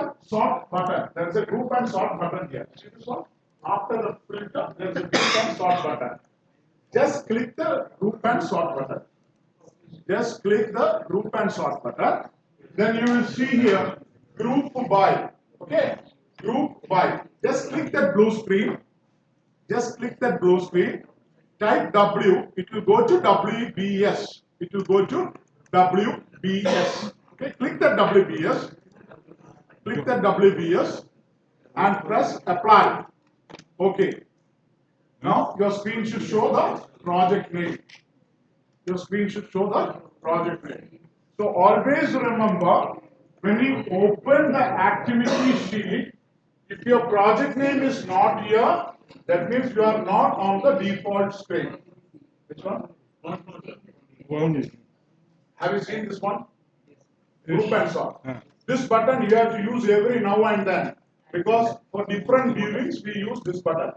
and sort button. There is a group and sort button here. See this one? After the filter, there is a group and sort button. Just click the group and sort button. Just click the group and sort button. Then you will see here group by. Okay? Group by. Just click that blue screen. Just click that blue screen. Type W. It will go to WBS. It will go to WBS. Okay? Click that WBS. Click that WBS and press apply. Okay. Now your screen should show the project name. Your screen should show the project name. So always remember, when you open the activity sheet, if your project name is not here, that means you are not on the default screen. Which one? One. Have you seen this one? Group and sort. This button you have to use every now and then, because for different viewings we use this button.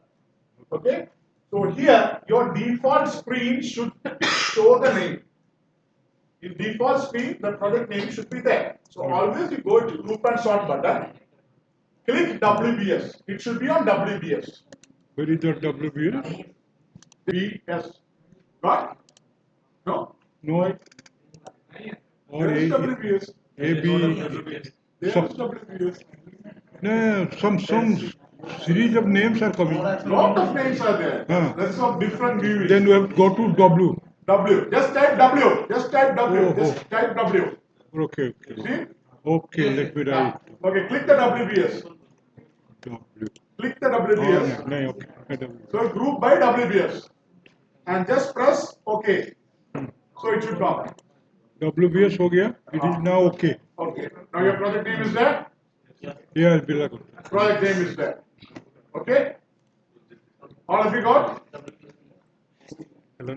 Okay? So here your default screen should show the name. In default screen, the project name should be there. So always you go to group and sort button, click WBS. It should be on WBS. Where is the WBS? BS. Got? No? No. Or There is A, WBS. A, B. There is WBS. No, some series of names are coming. Lot of names are there. That's of different viewings. Then you have to go to W. W. Just type W. Just type W. Oh, Just type W. Okay, okay. See? Okay, let me write. Okay, click the WBS. W. Click the WBS. Oh, no, okay. W. So group by WBS. And just press OK. So it should come. WBS हो गया. It is now okay. Okay. Now your project name is there? Yeah, I'll be like. Project name is there. Okay? All of you got? Hello?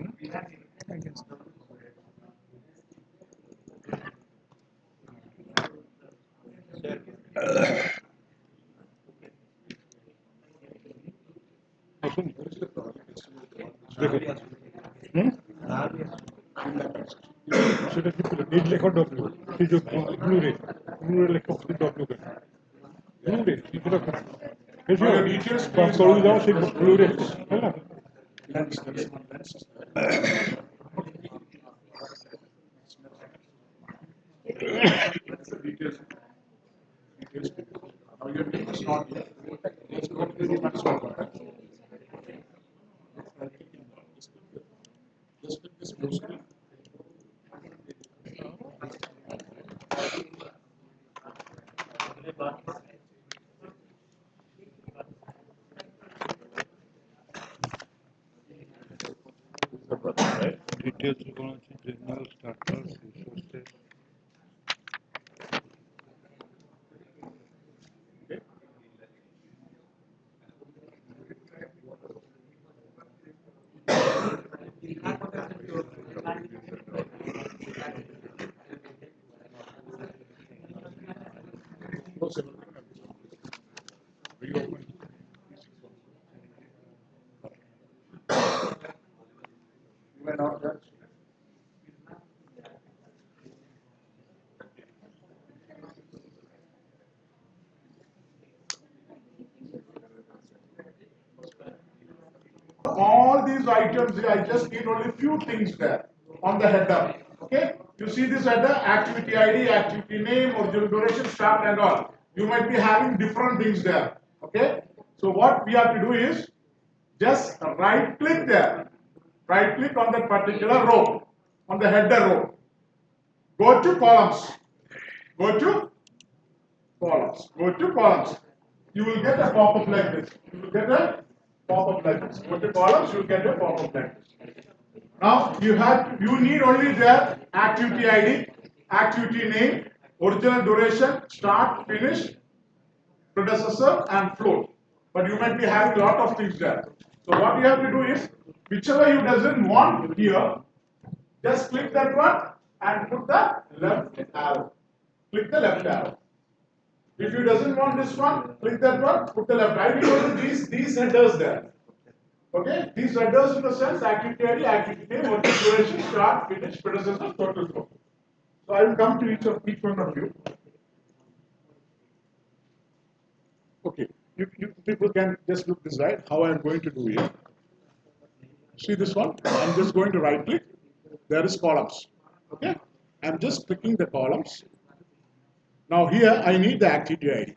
देखो সেটা কি বলে NEET লেখা W সেই যে blue রে লেখা ডব্লিউ কে ব্লু রে সেটা করু যাও সেই ব্লু রে ହେଲା Now your name is not here. Let's go to the group and sort button. Just click this blue screen. details going to journal starters resources Reopen. You may not touch. All these items here, I just need only few things there on the header. Okay? You see this header, activity ID, activity name, original duration, start and all. You might be having different things there. Okay? So what we have to do is just right click there. Right click on that particular row, on the header row. Go to columns. Go to columns. Go to columns. You will get a pop-up like this. You will get a pop-up like this. Go to columns, you will get a pop-up like this. Now you need only their activity ID, activity name, original duration, start, finish, predecessor, and float. But you might be having a lot of things there. So what you have to do is, whichever you doesn't want here, just click that one and put the left arrow. Click the left arrow. If you doesn't want this one, click that one, put the left. I will only these headers there. Okay, these headers in the sense activity ID, activity name, original duration, start, finish, predecessor, total flow. So I will come to each one of you. you people can just look this right. How I am going to do here. See this one? I'm just going to right click. There is columns. Okay? I'm just clicking the columns. Now here I need the activity ID.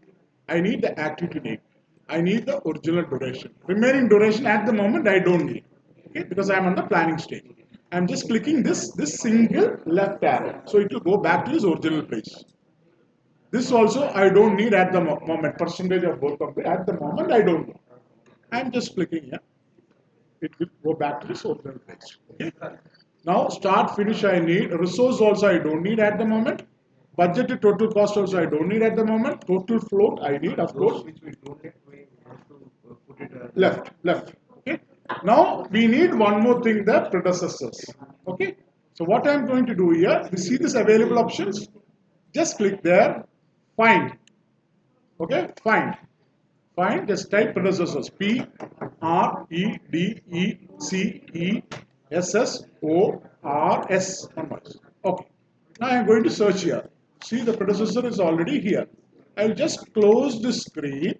I need the activity name. I need the original duration. Remaining duration at the moment I don't need. Okay? Because I'm on the planning stage. I'm just clicking this single left arrow. So it will go back to its original place. This also I don't need at the moment. Percentage of both of them. At the moment I don't know. I'm just clicking here. It will go back to its original place. Okay? Now start finish I need. Resource also I don't need at the moment. Budget to total cost also I don't need at the moment. Total float I need of course. Which we don't get, we have to put it Left. Okay. Now we need one more thing, the predecessors. Okay. So what I'm going to do here, you see this available options? Just click there, find. Okay, find. Find, just type predecessors. Predecessors. Okay. Now I'm going to search here. See the predecessor is already here. I'll just close the screen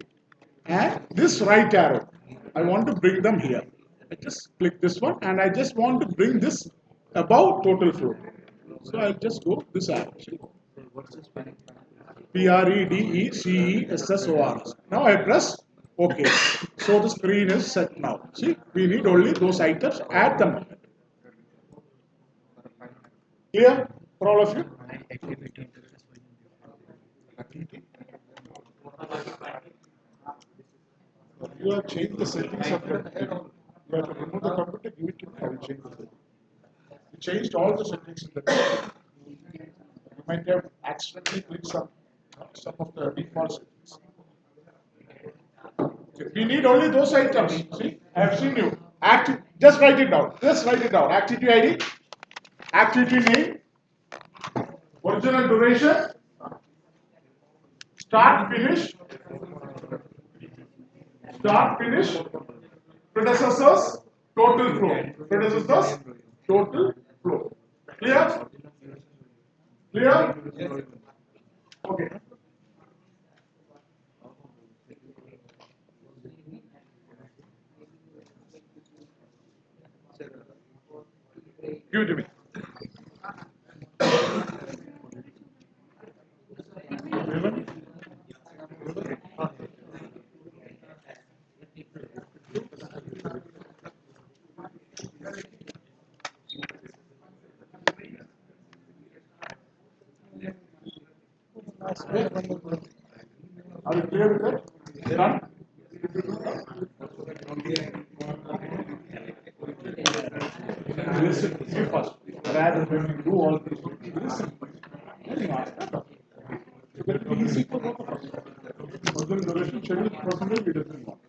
and this right arrow. I want to bring them here. I just click this one and I just want to bring this above total flow. So I'll just go this arrow. See? what's the spelling? Predecessors. Now I press OK. So the screen is set now. See, we need only those items at the moment. Clear for all of you? You have changed the settings of your computer. You have to remove the computer, give it to me, I will change the settings. You changed all the settings in the computer. You might have accidentally clicked some of the default settings. Okay. We need only those items. See, I have seen you. Just write it down. Just write it down. Activity ID, activity name, original duration, start, finish, predecessors, total flow. Predecessors, total flow. Clear? Clear? Okay. Give it to me. Are you clear with that? Done? Listen first. Rather than you do all these things, listen. Then you ask that. It will be easy for both of us. Original duration, schedule percentage, we doesn't want.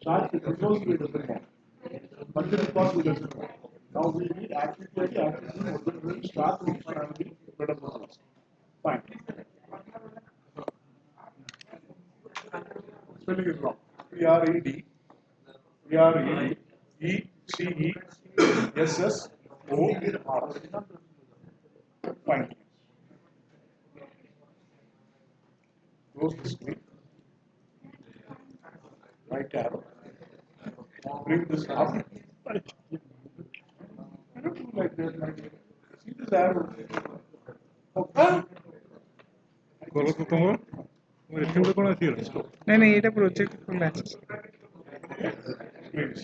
Charge with resource, we doesn't want. Budget cost, we doesn't want. Now we need activity, original duration, start with family, better performance. Fine. Spelling is wrong. Predecessor. Fine. Close the screen. Right arrow. Bring this up. I don't do like that. See this arrow. Okay. କଲ ତ ତମର ଏଠି ଗୋଟେ କ'ଣ ଅଛି ନାଇଁ ନାଇଁ ଏଇଟା project ଖୋଲା ଅଛି Please.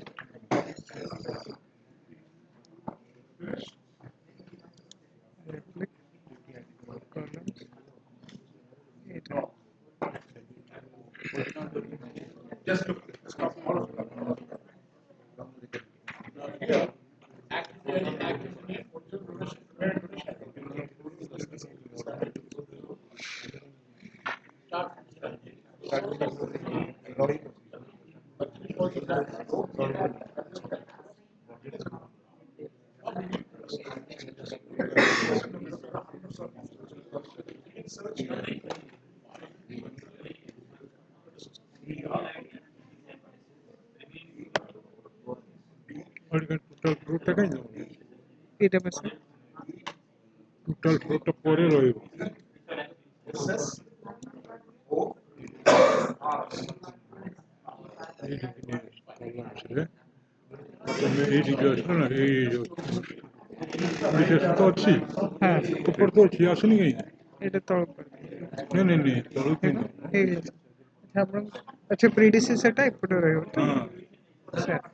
Just look. Stop all of them. Here, activity, total ଫ୍ଲୋଟା କାହିଁ ଯାଉନି ଏଇଟା ବସ ଟୋଟାଲ ଫ୍ଲୋଟା ପରେ ରହିବ SS O R ତମେ ଏଇଠି ଯୋଉ ଆସିଲ ନା ଏଇ ଯୋଉ ବିଶେଷ ତ ଅଛି ହଁ ଉପର ତ ଅଛି ଆସୁନି କାହିଁକି ଏଇଟା ତଳ ନାଇଁ ନାଇଁ ନାଇଁ ତଳକୁ କାହିଁ ନୁହଁ? ହେଇଯାଇଛି ଆପଣ ଆଚ୍ଛା ପ୍ରିଡିସି ସେଟା ଏପଟେ ରହିବ ତ ହଁ sir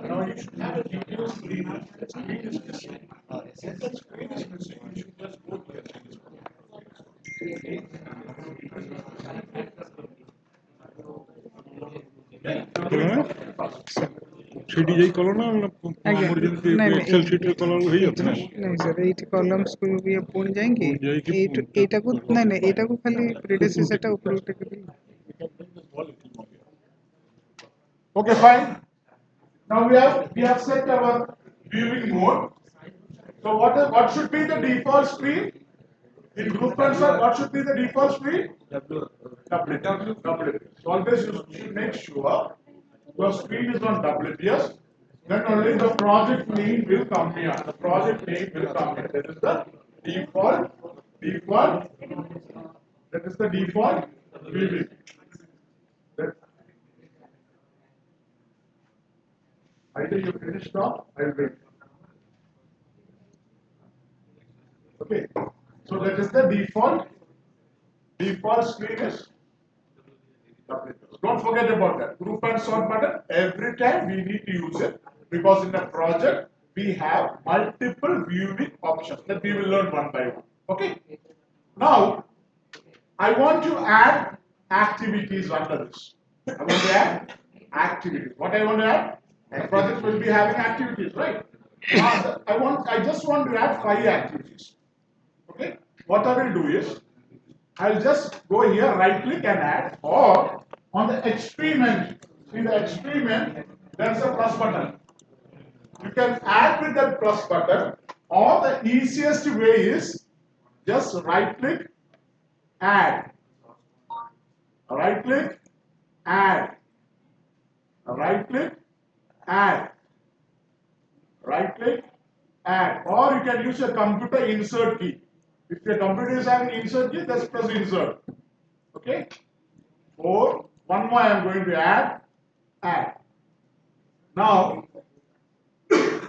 Now you should have a detailed screen. The screen is missing. If the screen is missing, you should just go here. ସେଇଠି ଯାଇ କଲ ନା ଆଜ୍ଞା ଆମର ଯେମିତି ନାଇଁ ନାଇଁ ଏକ୍ସେଲ ସିଟ୍ରେ କଲାବେଳକୁ ହେଇଯାଉଛି ନା ନାଇଁ ସାର୍ ଏଇଠି କଲମ୍ସକୁ ବି ପୁଣି ଯାଇକି ପୁଣି ଯାଇକି ଏଇଠୁ ଏଇଟାକୁ ନାଇଁ ନାଇଁ ଏଇଟାକୁ ଖାଲି ପ୍ରିଡିସି ସେଟା ଉପରକୁ ଟେକିଦେଲି Okay, fine. Now we have set our viewing mode. So what should be the default screen? In group console, what should be the default screen? WWW. So always you should make sure your screen is on WPS. Then only the project name will come here. The project name will come here. That is the default. That is the default viewing. Either you finished off, I'll wait. Okay. So that is the default. Default screen is don't forget about that. Group and sort button. Every time we need to use it because in a project we have multiple viewing options that we will learn one by one. Okay. Now I want to add activities under this. I want to add activities. What I want to add? The project will be having activities, right? I just want to add 5 activities. Okay. What I will do is I'll just go here, right click and add, or on the extreme end, see the extreme end, there's a plus button. You can add with that plus button, or the easiest way is just right click, add. Right click, add. Right click, add. Right click, add. Or you can use your computer insert key. If your computer is having insert key, just press insert. Okay? Or one more I am going to add. Now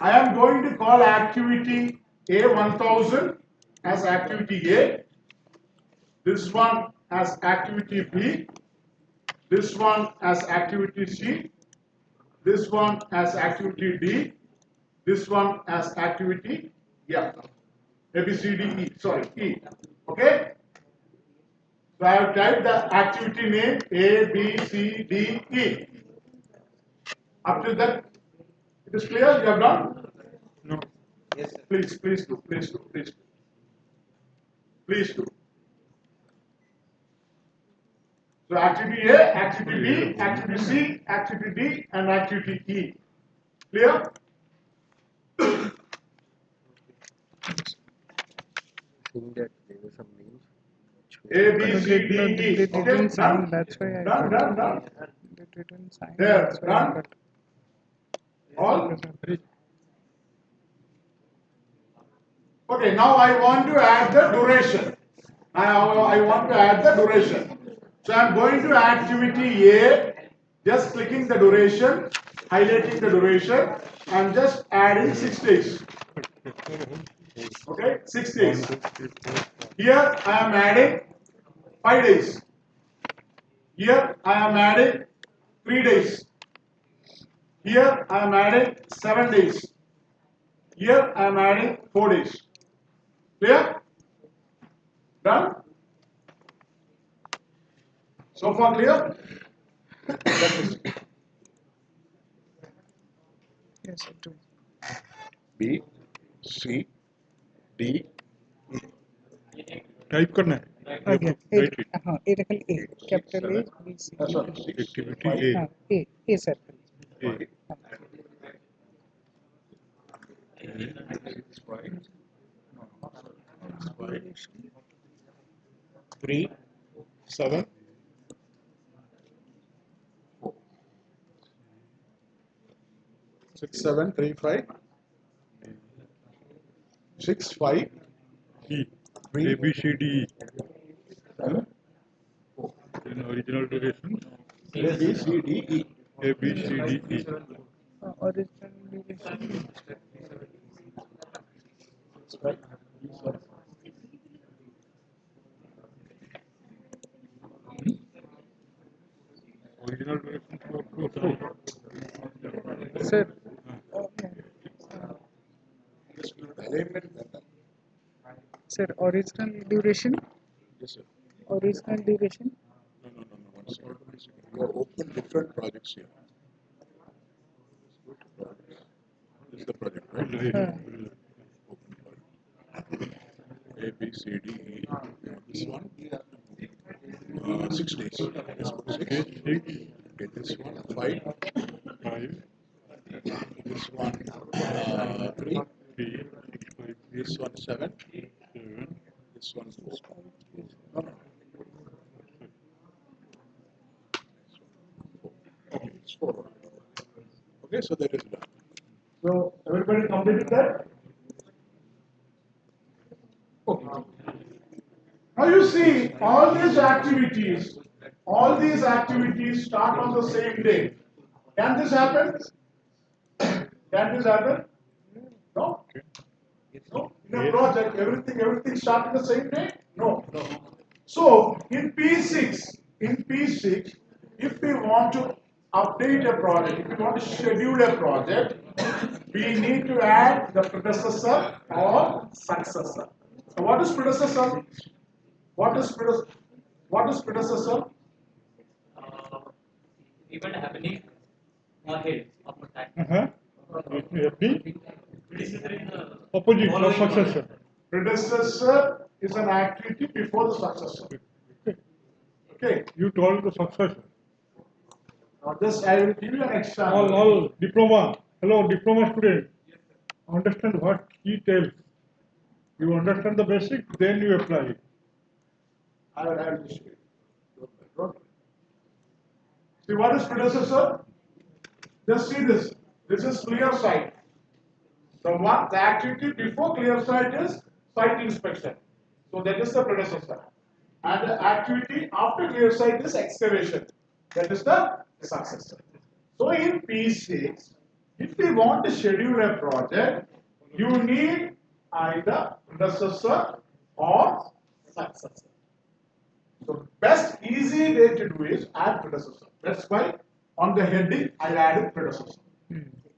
I am going to call activity A1000 as activity A. This one as activity B. This one as activity C. This one as activity D. This one as activity F. A, B, C, D, E. Sorry, E. Okay? So I have typed the activity name A, B, C, D, E. Up till that, it is clear? You have done? No. Yes, sir. Please do. Please do. So activity A, activity B, activity C, activity D, and activity E. Clear? Think that there were some names. A, B, No, C, they, D, no, E. they Okay, didn't sign. done? That's why I Done. they didn't sign. There, That's why I done? got. All? Okay, now I want to add the duration. I want to add the duration. So I'm going to activity A, just clicking the duration, highlighting the duration, and just adding 6 days. Okay, 6 days. Here I am adding 5 days. Here I am adding 3 days. Here I am adding 7 days. Here I am adding 4 days. Clear? Done? So far clear? Yes, I do. B, C, D, type करना है Again, right हाँ, এটা খালি A, capital A, B, C, D. Activity ए हाँ, A sir. A 3, 7, 6, 7, 3, 5, 6, 5, E. Three. A, B, C, D, E. In original duration, A, B, C, D, E. A, B, C, D, E. Original duration. Original duration for two. Sir, sir, original duration. Yes, sir. Original duration. No. One second. You have opened different projects here. This is the project, right? Open project. A, B, C, D, E. This one, 6 days. This one, 6. Okay, 6, Okay, this one, 5. 5, This one, 3. 3, 6, 5, 3, This one, 7. 7. This one, 4. No. Okay, it's 4. Okay, so that is done. So everybody completed that? Okay. Now you see all these activities start on the same day. Can this happen? Can this happen? No? No? In a project, everything start on the same day? No. So in P6, if we want to update a project, if we want to schedule a project, we need to add the predecessor or successor. So what is predecessor? What is predecessor? Event happening ahead of the time. FD, Predecessor in the opposite or following successor. Predecessor is an activity before the successor. Okay. You told the successor. Now this I will give you an example. All diploma. Hello, diploma student. Understand what he tells. You understand the basic, then you apply it. I will just show you. Don't- See what is predecessor? Just see this. This is clear site. The activity before clear site is site inspection. So that is the predecessor. And the activity after clear site is excavation. That is the successor. So in P6, if we want to schedule a project, you need either predecessor or successor. So best easy way to do is add predecessor. That's why on the heading I added predecessor.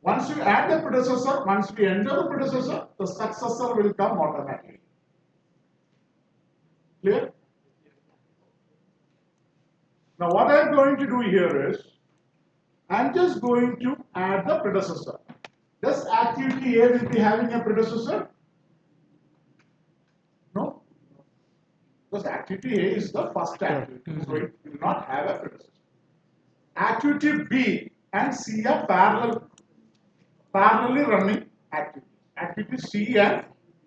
Once you add the predecessor, once we enter the predecessor, the successor will come automatically. Clear? Now what I'm going to do here is, I'm just going to add the predecessor. Does activity A will be having a predecessor? No. Because activity A is the first activity, so it will not have a predecessor. Activity B and C are parallelly running activities. Activity C and,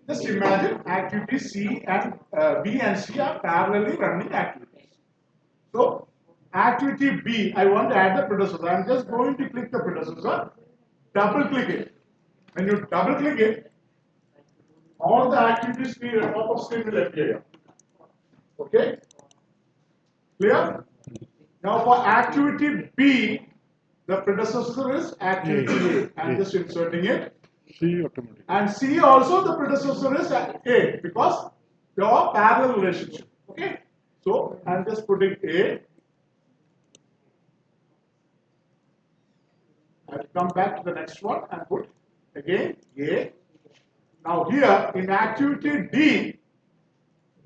just imagine, activity C and B and C are parallelly running activities. So, activity B, I want to add the predecessor. I'm just going to click the predecessor, double click it. When you double click it, all the activities pop-up screen will appear. Okay? Clear? Now for activity B, the predecessor is activity A. I'm just inserting it. C automatic. And C also the predecessor is A because they are parallel relationship. Okay? So I'm just putting A. I'll come back to the next one and put again A. Now here in activity D,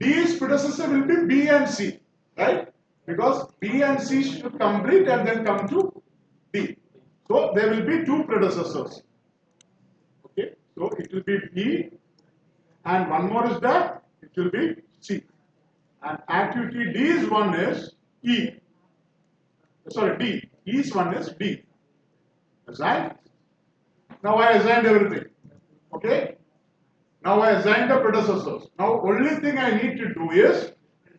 D's predecessor will be B and C, right? Because B and C should complete and then come to D. So there will be two predecessors. Okay, so it will be B and one more is that it will be C. And activity D's one is E. Sorry, D. E's one is D. Assigned? Now I assigned everything. Okay. Now I assign the predecessors. Now only thing I need to do is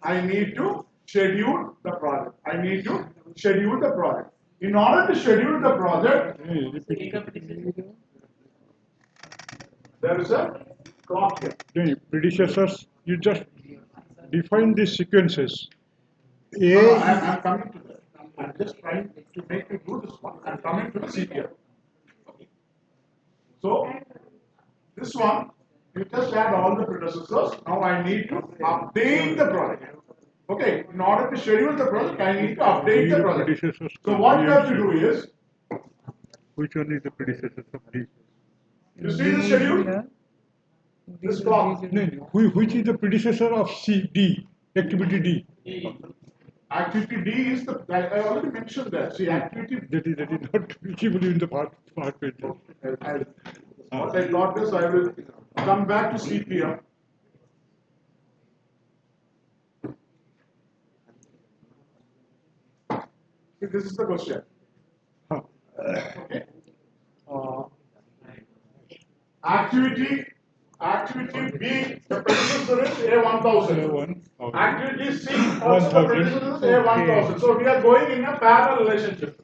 I need to schedule the project. I need to schedule the project. In order to schedule the project, there is a clock here. Then predecessors, you just define these sequences. No, I'm coming to that. I'm just trying to make you do this one. I'm coming to the CPM. So this one, you just add all the predecessors. Now I need to update the project. Okay, in order to schedule the project, I need to update the project. Predecessors So to what B you and have to C. do is, Which one is the predecessor of D? you see the schedule? This clock. No, no. Which is the predecessor of C, D, activity D? Activity D is the, I already mentioned that. See, activity, That is not visible in the part page. what I thought is I will come back to CPM. See, this is the question. Huh. Okay. Activity B, the predecessor is A1000. A1000. Activity C, also the 1000. predecessor is A1000. So we are going in a parallel relationship.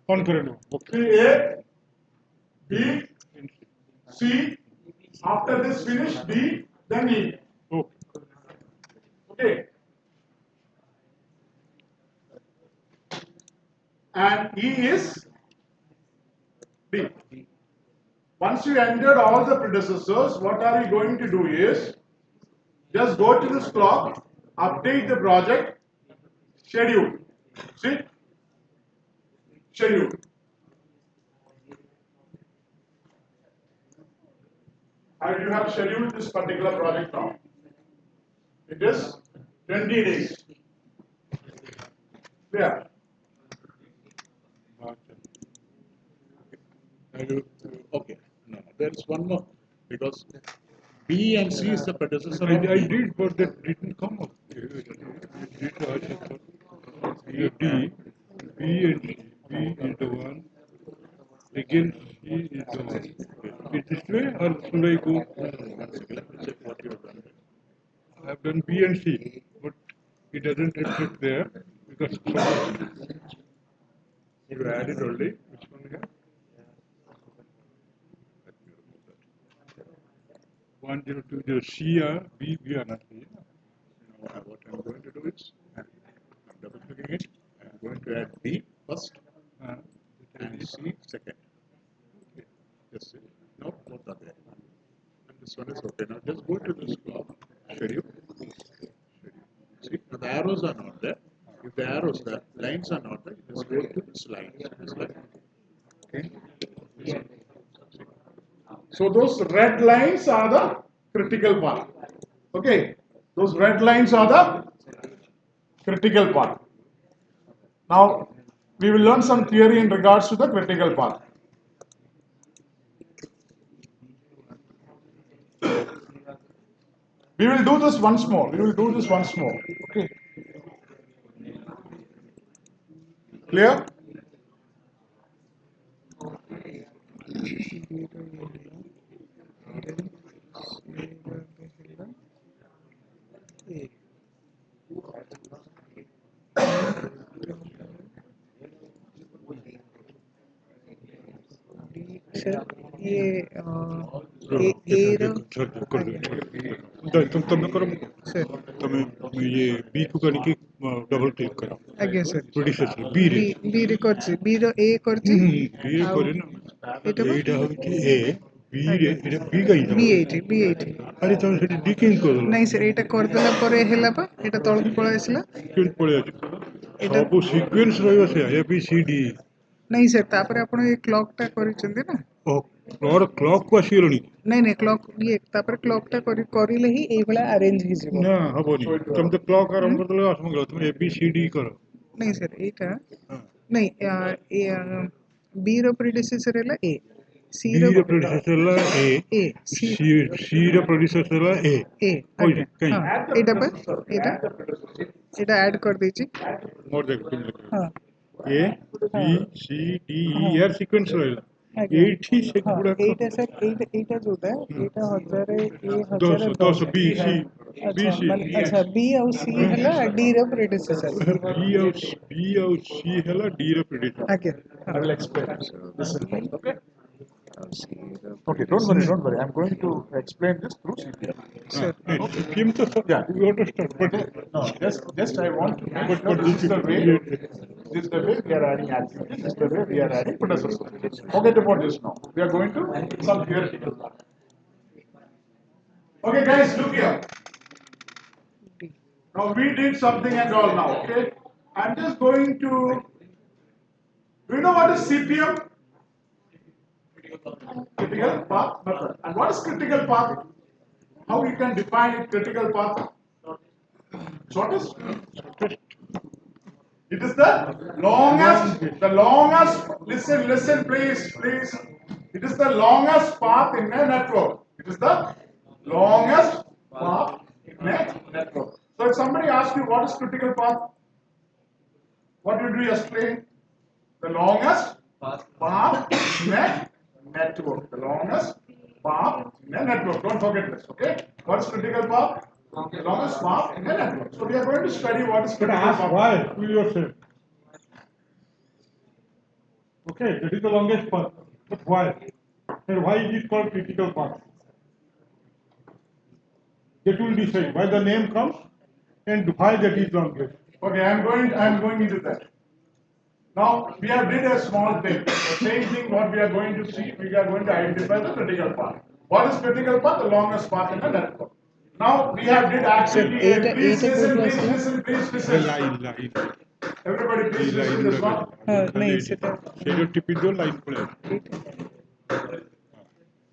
Concurrent. Okay. See A, B, C, after this finish D, then E. Okay. Okay. And E is D. Once you entered all the predecessors, what are you going to do is, just go to this clock, update the project, schedule. See? Schedule. How do you have scheduled this particular project now? It is 20 days. Clear? Okay, no, there is one more, because B and C is the predecessor of I D. did, but that didn't come up. D, B and C. B is the one. Again, C is the one. Is this way or should I go? One second, let me check what you have done. I have done B and C, but it doesn't reflect there because you added only. Which one here? Let me remove that. 1020 C are B are not here. Now, what I'm going to do is, I'm double clicking it, I'm going to add B first and C second. Okay, just see. Now both are there. And this one is okay. Now just go to this clock, schedule. See, now the arrows are not there. If the arrows, the lines are not there, you just go to this line. This line. Okay. So those red lines are the critical part. Okay. Those red lines are the critical part. Now, we will learn some theory in regards to the critical part. We will do this once more. We will do this once more. Okay. Clear? Sir ये ए તમે કરો sir તમે ये B को करके double click करो आज्ञा sir predecessor B रे बी रे करछि बी रो ए करछि बी करे ना এটা এইটা হচ্ছে এ বি রে এটা বি গাই বি এইটি আরে তুমি সেটা ডি চেঞ্জ করো ନାଇଁ ସାର୍ ଏଇଟା କରିଦେଲା ପରେ ହେଲା ପା ଏଇଟା ତଳକୁ ପଳେଇ ଆସିଲା ସିକ୍ୱେନ୍ସ ପଳେଇ ଅଛି ସବୁ ସିକ୍ୱେନ୍ସ ରହିବ ସେ ଏ ବି ସି ଡି ନାଇଁ ସାର୍ ତାପରେ ଆପଣ ଏ କ୍ଲକ୍ ଟା କରିଛନ୍ତି ନା ଓ ମୋର କ୍ଲକ୍ କୁ ଆସିଗଲାଣି ନାଇଁ ନାଇଁ କ୍ଲକ୍ ଇଏ ତାପରେ କ୍ଲକ୍ ଟା କରିଲେ ହିଁ ଏଇଭଳିଆ ଆରେଞ୍ଜ ହେଇଯିବ ନା ହବନି ତମେ ତ କ୍ଲକ୍ ଆରମ୍ଭ କରିଦେଲେ ଅସମଗ୍ର ତମେ ଏ ବି ସି ଡି କର ନାଇଁ ସାର୍ ଏଇଟା ନାଇଁ बी रो प्रेडिसेसर ହେଲା ए सी बी ର ପ୍ରେଡିସେସର ହେଲା ए सी ର ପ୍ରେଡିସେସର ହେଲା ए କହିଲି କାଇଁ ଏଇଟା ପା ଏଇଟା ऐड कर ଦେଇଛି ମୋର ଦେଖ हां A B C D E यार सीक्वेंस ରହିଲା ଆଜ୍ଞା। ଏଇଠି ହଁ ସେଗୁଡାକ ଏଇଟା ସାର୍ ଏଇଟା ଯୋଉଟା ଏଇଟା 1000 A 10 1010 B C B ଆଚ୍ଛା C ମାନେ ଆଚ୍ଛା B ଆଉ C ହେଲା D ର predecessor B ଆଉ C ହେଲା D ର predecessor. ଆଜ୍ଞା I will explain. Listen, B okay? ଆଉ C ର Okay, don't worry, don't worry. I'm going to explain this through CPM. ନାଇଁ, CPM ତ Yeah. we understand, but No, just I want to make but sure this is the way. yeah. This is the way we are adding activities. This is the way we are adding predecessor. Forget about this now. We are going to some theoretical part. Okay, guys, look here. D. Now we did something and all now. Okay, I'm just going to. Do you know what is CPM? Critical path method. And what is critical path? How you can define it? Critical path. Shortest. It is the longest, listen, please. It is the longest path in a network. It is the longest path in a network. So if somebody asks you what is critical path, what you do yesterday? The longest path in a network. The longest path in a network. Don't forget this, okay? What is critical path? The longest path in a network. So we are going to study what is But critical ask path. why to yourself. Okay, that is the longest path. But why? And why is it called critical path? That will decide why the name comes and why that is longest. Okay, I'm going into that. Now we have did a small thing. The same thing what we are going to see, we are going to identify the critical path. What is critical path? The longest path in a network. Now we have did activity A. eight- Please eight listen, equals please what? listen, please The listen. line. Everybody please listen this one. ନାଇଁ ସେଟା ସେଇଟା ଟିପି ଦିଅ line ପଳେଇ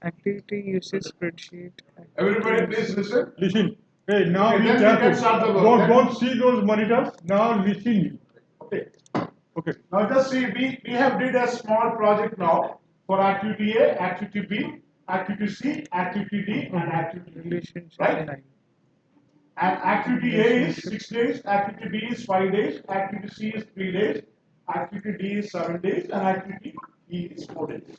activity usage spreadsheet Everybody please listen. Listen. Hey, now Okay, be then we careful. can start the work. Don't see those monitors. Now listen. Okay. Okay. Now just see, we have did a small project now for activity A, activity B, activity C, activity D, and activity E. relationship Right? line And activity A is 6 days, activity B is 5 days, activity C is 3 days, activity D is 7 days, and activity E is 4 days.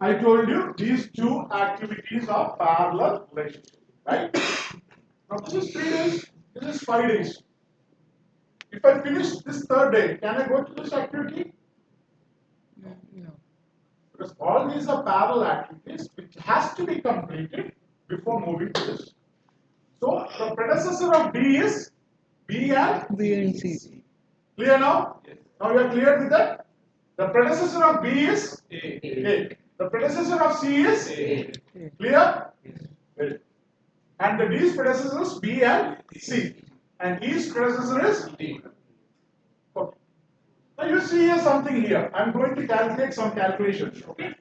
I told you these two activities are parallel relationships, right? Now this is 3 days, this is 5 days. If I finish this third day, can I go to this activity? no Because all these are parallel activities which has to be completed before moving to this. So the predecessor of D is B and B and C Clear now? Now you are clear with that? The predecessor of B is A. The predecessor of C is Clear? Very good. And the D's predecessors B and C. And E's predecessor is D. Okay. Now you see here something here. I'm going to calculate some calculations. Okay.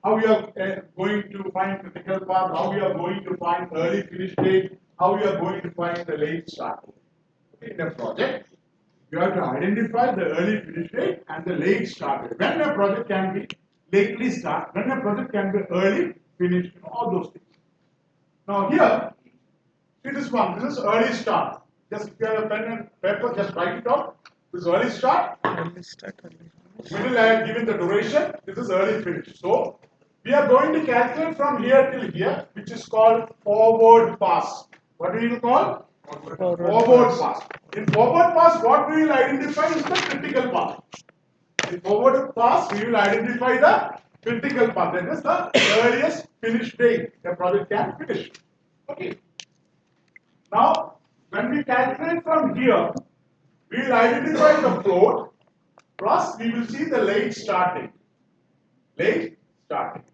How we are going to find critical path, how we are going to find early finish date, how we are going to find the late start date. Okay. In a project, you have to identify the early finish date and the late start date. When a project can be lately start, when a project can be early finished, all those things. Now here, see this one, this is early start. Just if you have a pen and paper, just write it out. This is early start. early start early finish. Middle I have given the duration. This is early finish. So we are going to calculate from here till here, which is called forward pass. What do you call? Forward pass. In forward pass, what we will identify is the critical path. In forward pass, we will identify the critical path. That is the earliest finish date the project can finish. Okay. Now, when we calculate from here, we will identify the float plus we will see the late start date. Late start date.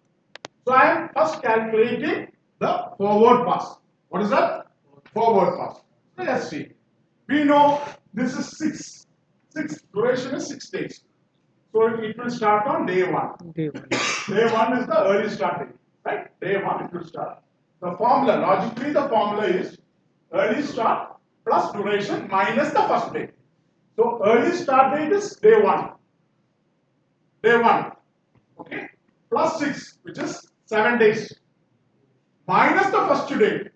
So I am first calculating the forward pass. What is that? Forward pass. So let's see. We know this is 6. 6 duration is 6 days. So it will start on day 1. Day one. Day 1 is the early start date. Right? Day 1 it will start. The formula, logically the formula is early start plus duration minus the first day. So early start date is day 1. Day 1. Okay? Plus 6, which is 7 days. Minus the first day,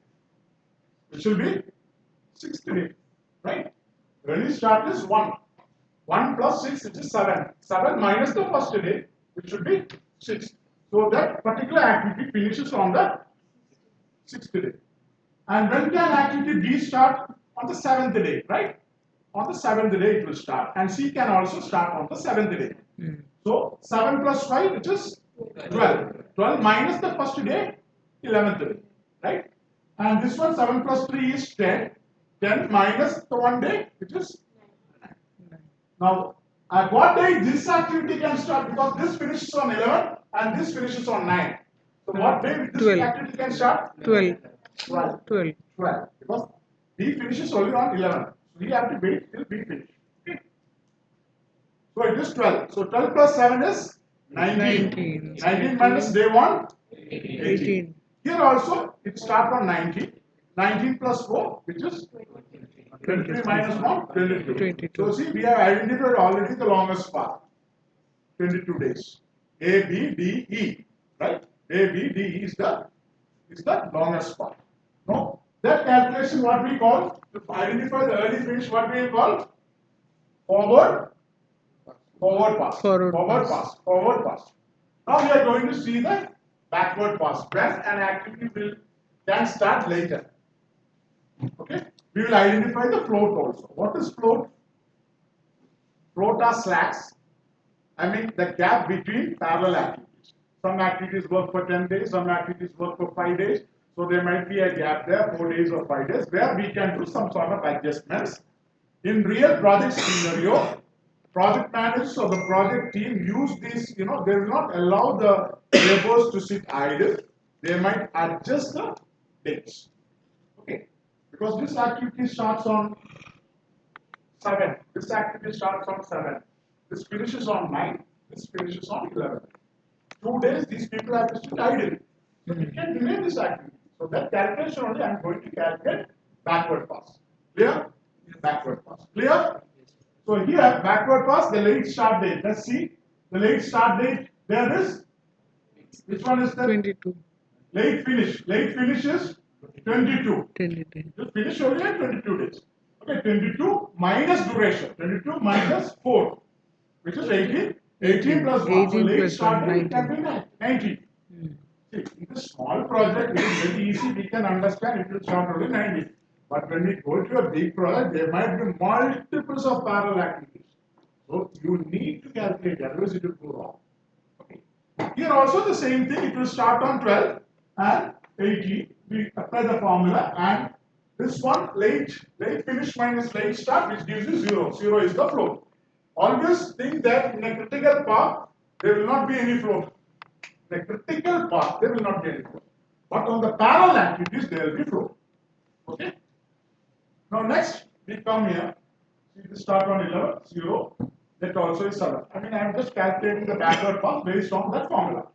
which will be 6th day. Right? Early start is 1. 1 plus 6, which is 7. 7 minus the first day, which should be 6. So that particular activity finishes on the 6th day. And when can activity B start? On the 7th day, right? On the 7th day it will start. And C can also start on the 7th day. So 7 plus 5, which is 12. 12 minus the first day, 11th day, right? And this one, 7 plus 3 is 10. 10 minus the 1 day, which is 9. Now, at what day this activity can start? Because this finishes on 11 and this finishes on 9. So what day this 12. activity can start? 12. 12. 12. 12. Because B finishes only on 11. So we have to wait till B finishes. Okay. So it is 12. So 12 plus 7 is 19. 19. 19 minus day 1? 18. Here also it starts on 19. 19 plus 4, which is 23 minus 1, 22. 22. So see, we have identified already the longest path. 22 days. A, B, D, E. Right? A, B, D, E is the longest path. Now, that calculation what we call, to identify the early finish, what we will call? Forward pass. Forward pass. Now we are going to see the backward pass. When an activity can start later. Okay? We will identify the float also. What is float? Float are slacks. I mean the gap between parallel activities. Some activities work for 10 days, some activities work for 5 days. So there might be a gap there, 4 days or 5 days, where we can do some sort of adjustments. In real project scenario, project managers or the project team use this, they will not allow the laborers to sit idle. They might adjust the dates. Okay. Because this activity starts on 7. This activity starts on 7. This finishes on 9. This finishes on 11. 2 days, these people have to sit idle. So we can delay this activity. So that calculation only I am going to calculate backward pass. Clear? Backward pass. Clear? So here, backward pass, the late start date. Let's see. The late start date, there is, which one is that? 22. Late finish. Late finish is 22. 22. You finish only at 22 days. Okay, 22 minus duration. 22 minus 4, which is 18. 18 plus 1. 18 so late plus start 1, date can be 19. See, in a small project, it is very easy. We can understand it will start only 19. But when we go to a big project, there might be multiples of parallel activities. So you need to calculate, otherwise it will go wrong. Okay. Here also the same thing. It will start on 12 and 18. We apply the formula, and this one late finish minus late start, which gives you 0. 0 is the float. Always think that in a critical path there will not be any float. In a critical path there will not be any float. But on the parallel activities there will be float. Okay. Now next we come here. See the start on 11, 0. That also is 7. I mean I am just calculating the backward path based on that formula.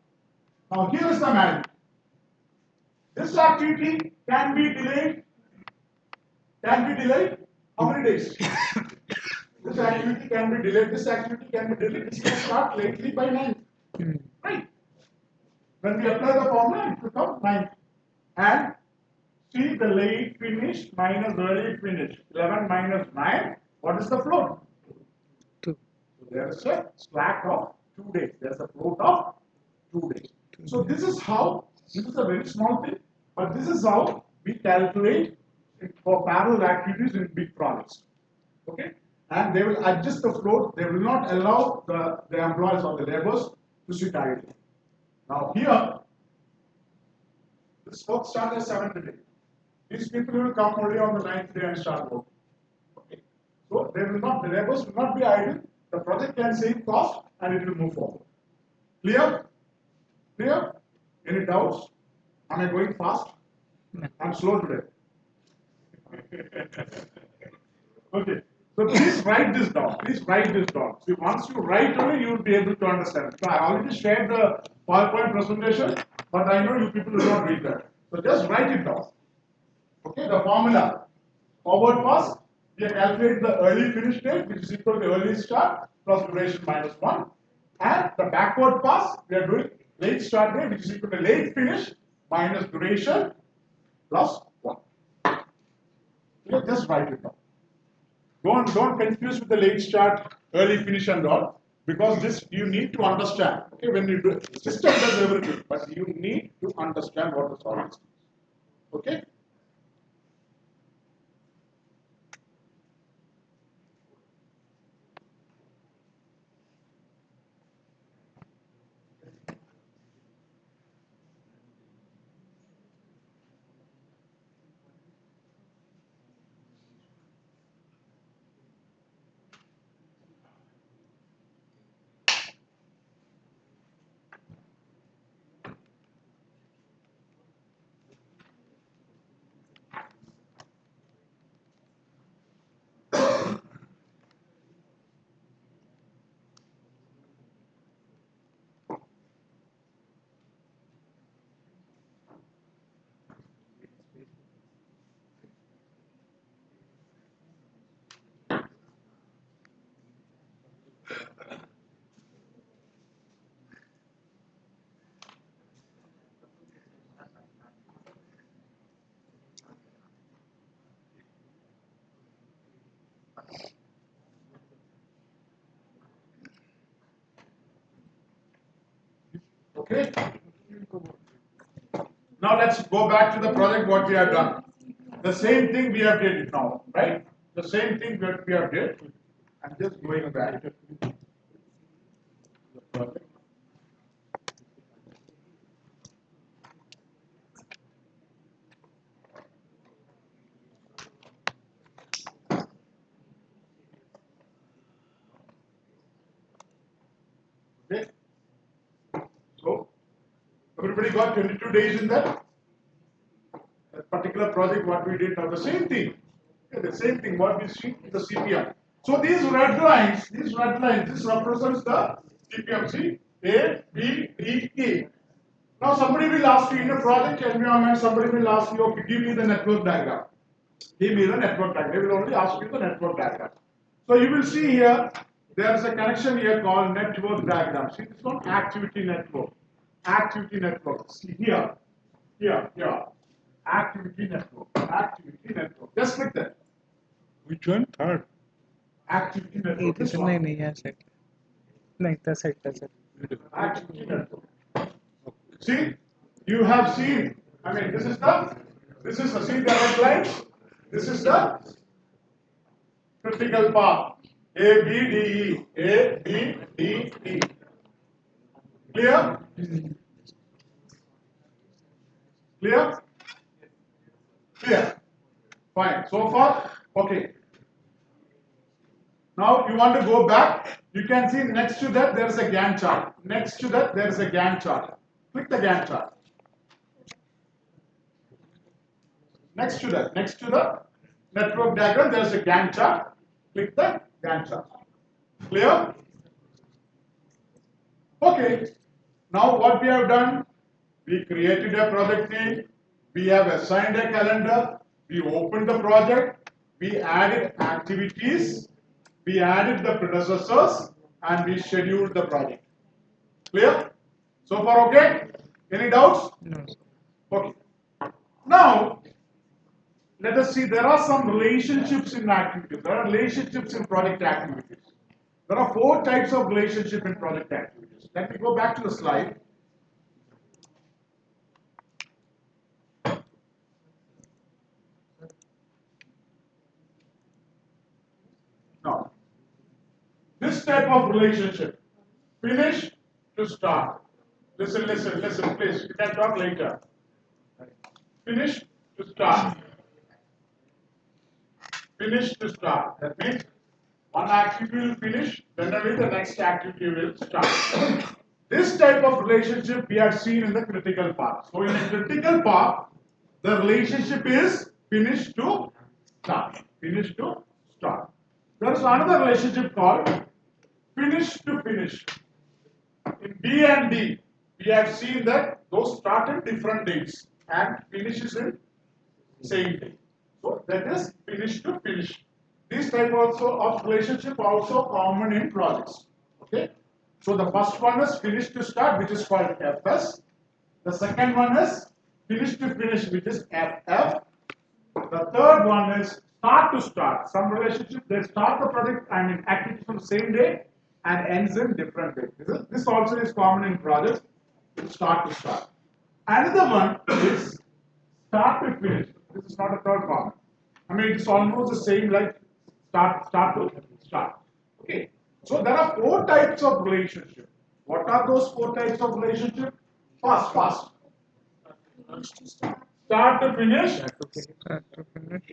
Now here is the magic. This activity can be delayed. How many days? This activity can be delayed. This activity can be delayed. This can start lately by 9. Right? When we apply the formula, it becomes 9. And see the late finish minus early finish. 11 minus 9. What is the float? 2. So there is a slack of 2 days. There is a float of 2 days. So this is a very small thing, but this is how we calculate for parallel activities in big projects. Okay? And they will adjust the float. They will not allow the employees or the laborers to sit idle. Now here, this work starts at 7th day. These people will come only on the 9th day and start work. Okay? So the laborers will not be idle. The project can save cost and it will move forward. Clear? Clear? Any doubts? Am I going fast? I'm slow today. Okay. So please write this down. See, once you write only, you will be able to understand. So I already shared the PowerPoint presentation, but I know you people will not read that. So just write it down. Okay, the formula. Forward pass, we calculate the early finish date, which is equal to early start plus duration minus 1. And the backward pass, we are doing late start date, which is equal to late finish minus duration plus 1. Just write it down. Don't confuse with the late start, early finish and all. because this you need to understand. Okay, when you do system does everything, but you need to understand what the solid state is. Okay. Okay. Now let's go back to the project what we have done. The same thing we have did now, right? The same thing that we have did. I'm just going back. The project. Okay. So everybody got 22 days in that particular project what we did now. The same thing. Okay, the same thing what we see in the CPM. So these red lines, this represents the CPM. See A, B, D, E. Now somebody will ask you in a project environment, somebody will ask you, okay, give me the network diagram. Give me the network diagram. They will only ask you the network diagram. So you will see here, there is a connection here called network diagram. See this one, activity network. Activity network. See here, here. Activity network. Activity network. Just click that. Which one? Third. Activity network. This नाही one. नाही या side नाही त्या साईडला sir Activity network. See, you have seen. I mean, this is the see the red lines. This is the critical path. A B D E. A B D E. Clear? Clear? Clear. Fine. So far, okay. Now you want to go back. You can see next to that there is a Gantt chart. Next to that there is a Gantt chart. Click the Gantt chart. Next to the network diagram, there is a Gantt chart. Click the Gantt chart. Clear? Okay. Now what we have done, we created a project name, we have assigned a calendar, we opened the project, we added activities, we added the predecessors, and we scheduled the project. Clear? So far okay? Any doubts? No. Okay. Now, let us see, there are some relationships in activities. There are relationships in project activities. There are 4 types of relationship in project activities. Let me go back to the slide. Now, this type of relationship, finish to start. Listen, please. You can talk later. Finish to start. Finish to start. That means one activity will finish, then the next activity will start. This type of relationship we have seen in the critical path. So in a critical path, the relationship is finish to start. Finish to start. There is another relationship called finish to finish. In B and D, we have seen that those start in different dates and finishes in same day. So that is finish to finish. This type also of relationship also common in projects. Okay. So the first one is finish to start, which is called FS. The second one is finish to finish, which is FF. The third one is start to start. Some relationship they start the project activities on the same day and ends in different way. This also is common in projects, start to start. Another one is start to finish. This is not at all common. I mean, it's almost the same like start to start. Okay. So there are four types of relationship. What are those four types of relationship? Fast. Start to finish. Start to finish.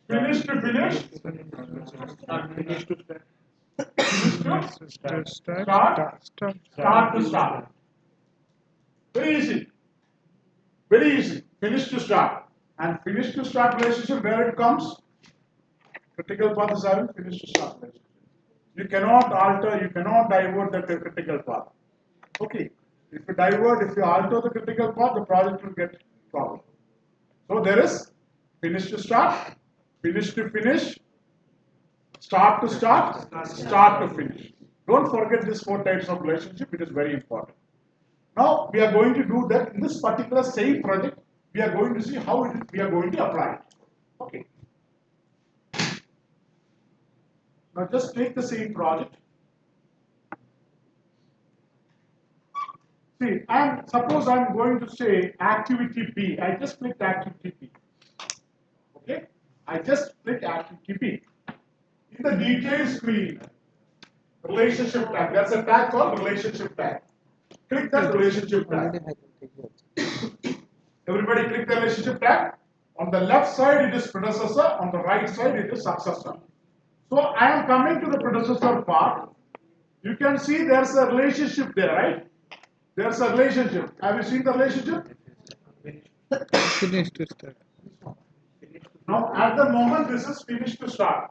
Finish to finish. Finish to start. Finish to To start. start. Start to start. Very easy. Very easy. Finish to start. And finish to start relationship, where it comes? Critical path is having finish to start relationship. You cannot alter, you cannot divert the critical path. Okay. If you divert, if you alter the critical path, the project will get problem. So there is finish to start, finish to finish, start to start, start to finish. Don't forget these four types of relationship. It is very important. Now we are going to do that in this particular same project. We are going to see how we are going to apply it. Okay. Now just take the same project. See, suppose I'm going to say activity B. I just clicked activity B. Okay? I just click activity B. In the details screen, relationship tag. That's a tag called relationship tag. Click that relationship tag. Everybody click the relationship tag. On the left side it is predecessor, on the right side it is successor. So I am coming to the predecessor part. You can see there's a relationship there, right? There's a relationship. Have you seen the relationship? Finish to start. Now at the moment this is finish to start.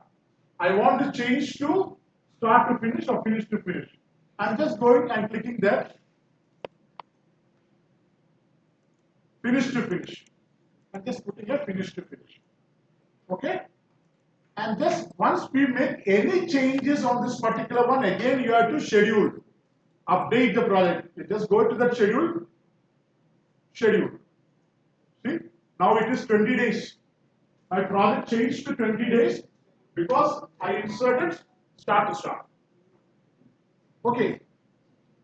I want to change to start to finish or finish to finish. I'm just going and clicking that. Finish to finish. I'm just putting a finish to finish. Okay? And just once we make any changes on this particular one, again you have to schedule. Update the project. You just go to that schedule. Schedule. See? Now it is 20 days. My project changed to 20 days because I inserted start to start. Okay.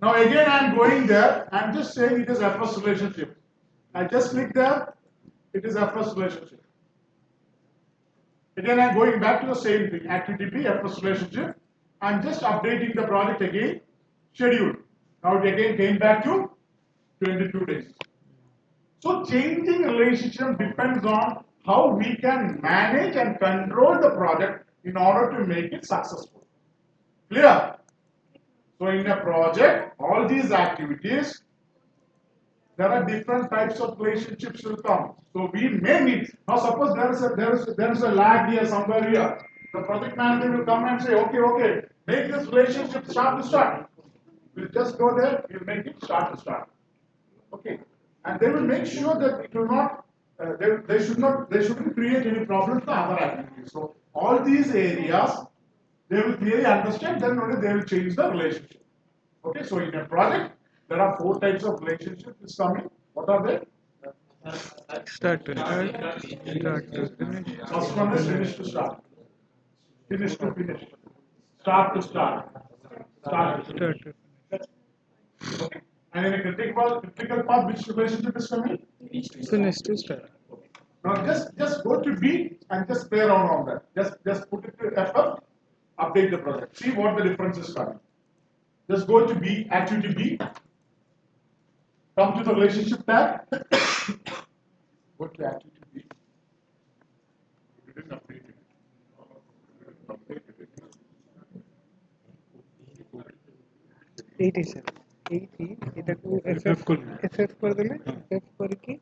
Now again I am going there. I am just saying it is FS relationship. I just click there. It is FS relationship. Again I am going back to the same thing. Activity B, FS relationship. I am just updating the project again. Schedule. Now it again came back to 22 days. So changing relationship depends on how we can manage and control the project in order to make it successful. Clear? So in a project, all these activities, there are different types of relationships will come. So we may need. Now suppose there is a lag here somewhere here. The project manager will come and say, okay, make this relationship start to start. We'll just go there, we'll make it start to start. Okay. And they will make sure that it will not, they shouldn't create any problems to other activities. So all these areas, they will clearly understand, then only they will change the relationship. Okay, so in a project, there are four types of relationships coming. What are they? Start to start. Start to finish. First one is finish to start. Finish to finish. Start to start. Start to finish. Start to Okay. And in a critical path, which relationship is coming? finish to start. Now just go to B and just play around on that. Just put it to FF, update the project. See what the difference is coming. Just go to B, activity B. Come to the relationship tab. Go to activity B. You didn't update it. Updated it. 87 এটাকে FF করবে। FF করে দিলে FF করে কি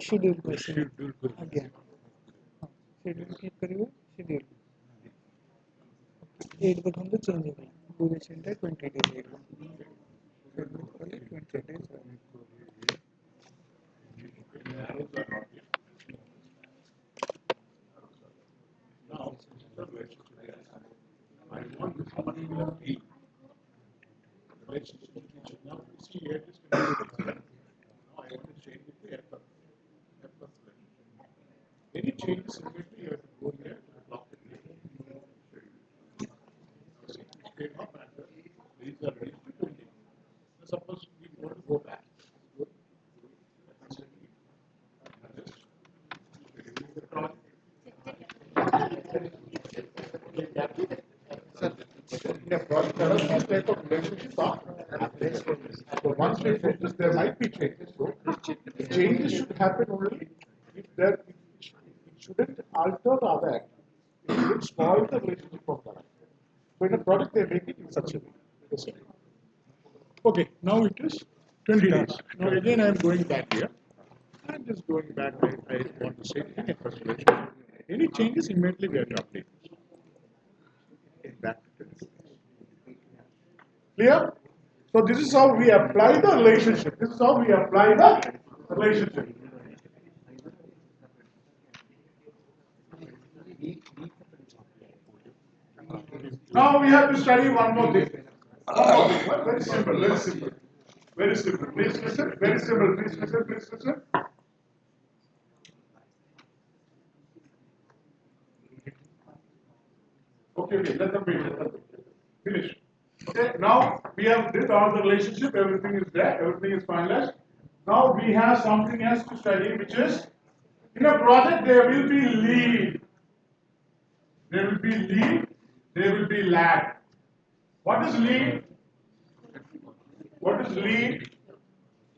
schedule করছে Schedule করবে। আজ্ঞା schedule click କରିବ schedule ଏଇଠି ଦେଖନ୍ତୁ ଚେଞ୍ଜ ହେଇଗଲା ଡ୍ୟୁରେସନଟା 20 ଡେଜ୍ ହେଇଗଲା ସବମିଟ୍ କଲେ 20 days Now, the relationship I want this particular B. Relationship which now you see here is connected. Now I want to change it to FF. FF relationship. Any changes immediately you have to go here to the block it. See, came up and these are ready to 20. Suppose we want to go back. In a project, there are some type of relationships are happening. So once we finish, there might be changes. So changes should happen only if there it shouldn't alter the other activity. It shouldn't spoil the relationship of that. So in a project, they make it in such a way. Yes, sir. Okay, now it is 20 days. Now again, I am going back here. I am just going back. I want to say in a first relation. Any changes immediately we have to update. Back to 20 days. Clear? So this is how we apply the relationship. This is how we apply the relationship. Now we have to study one more thing. One more thing. Very simple, very simple. Very simple. Please listen. Very simple. Please listen. Please listen. Okay, let them finish. Let them finish. Okay, now we have did all the relationship, everything is there, everything is finalized. Now we have something else to study, which is in a project there will be lead. There will be lead, there will be lag. What is lead? What is lead?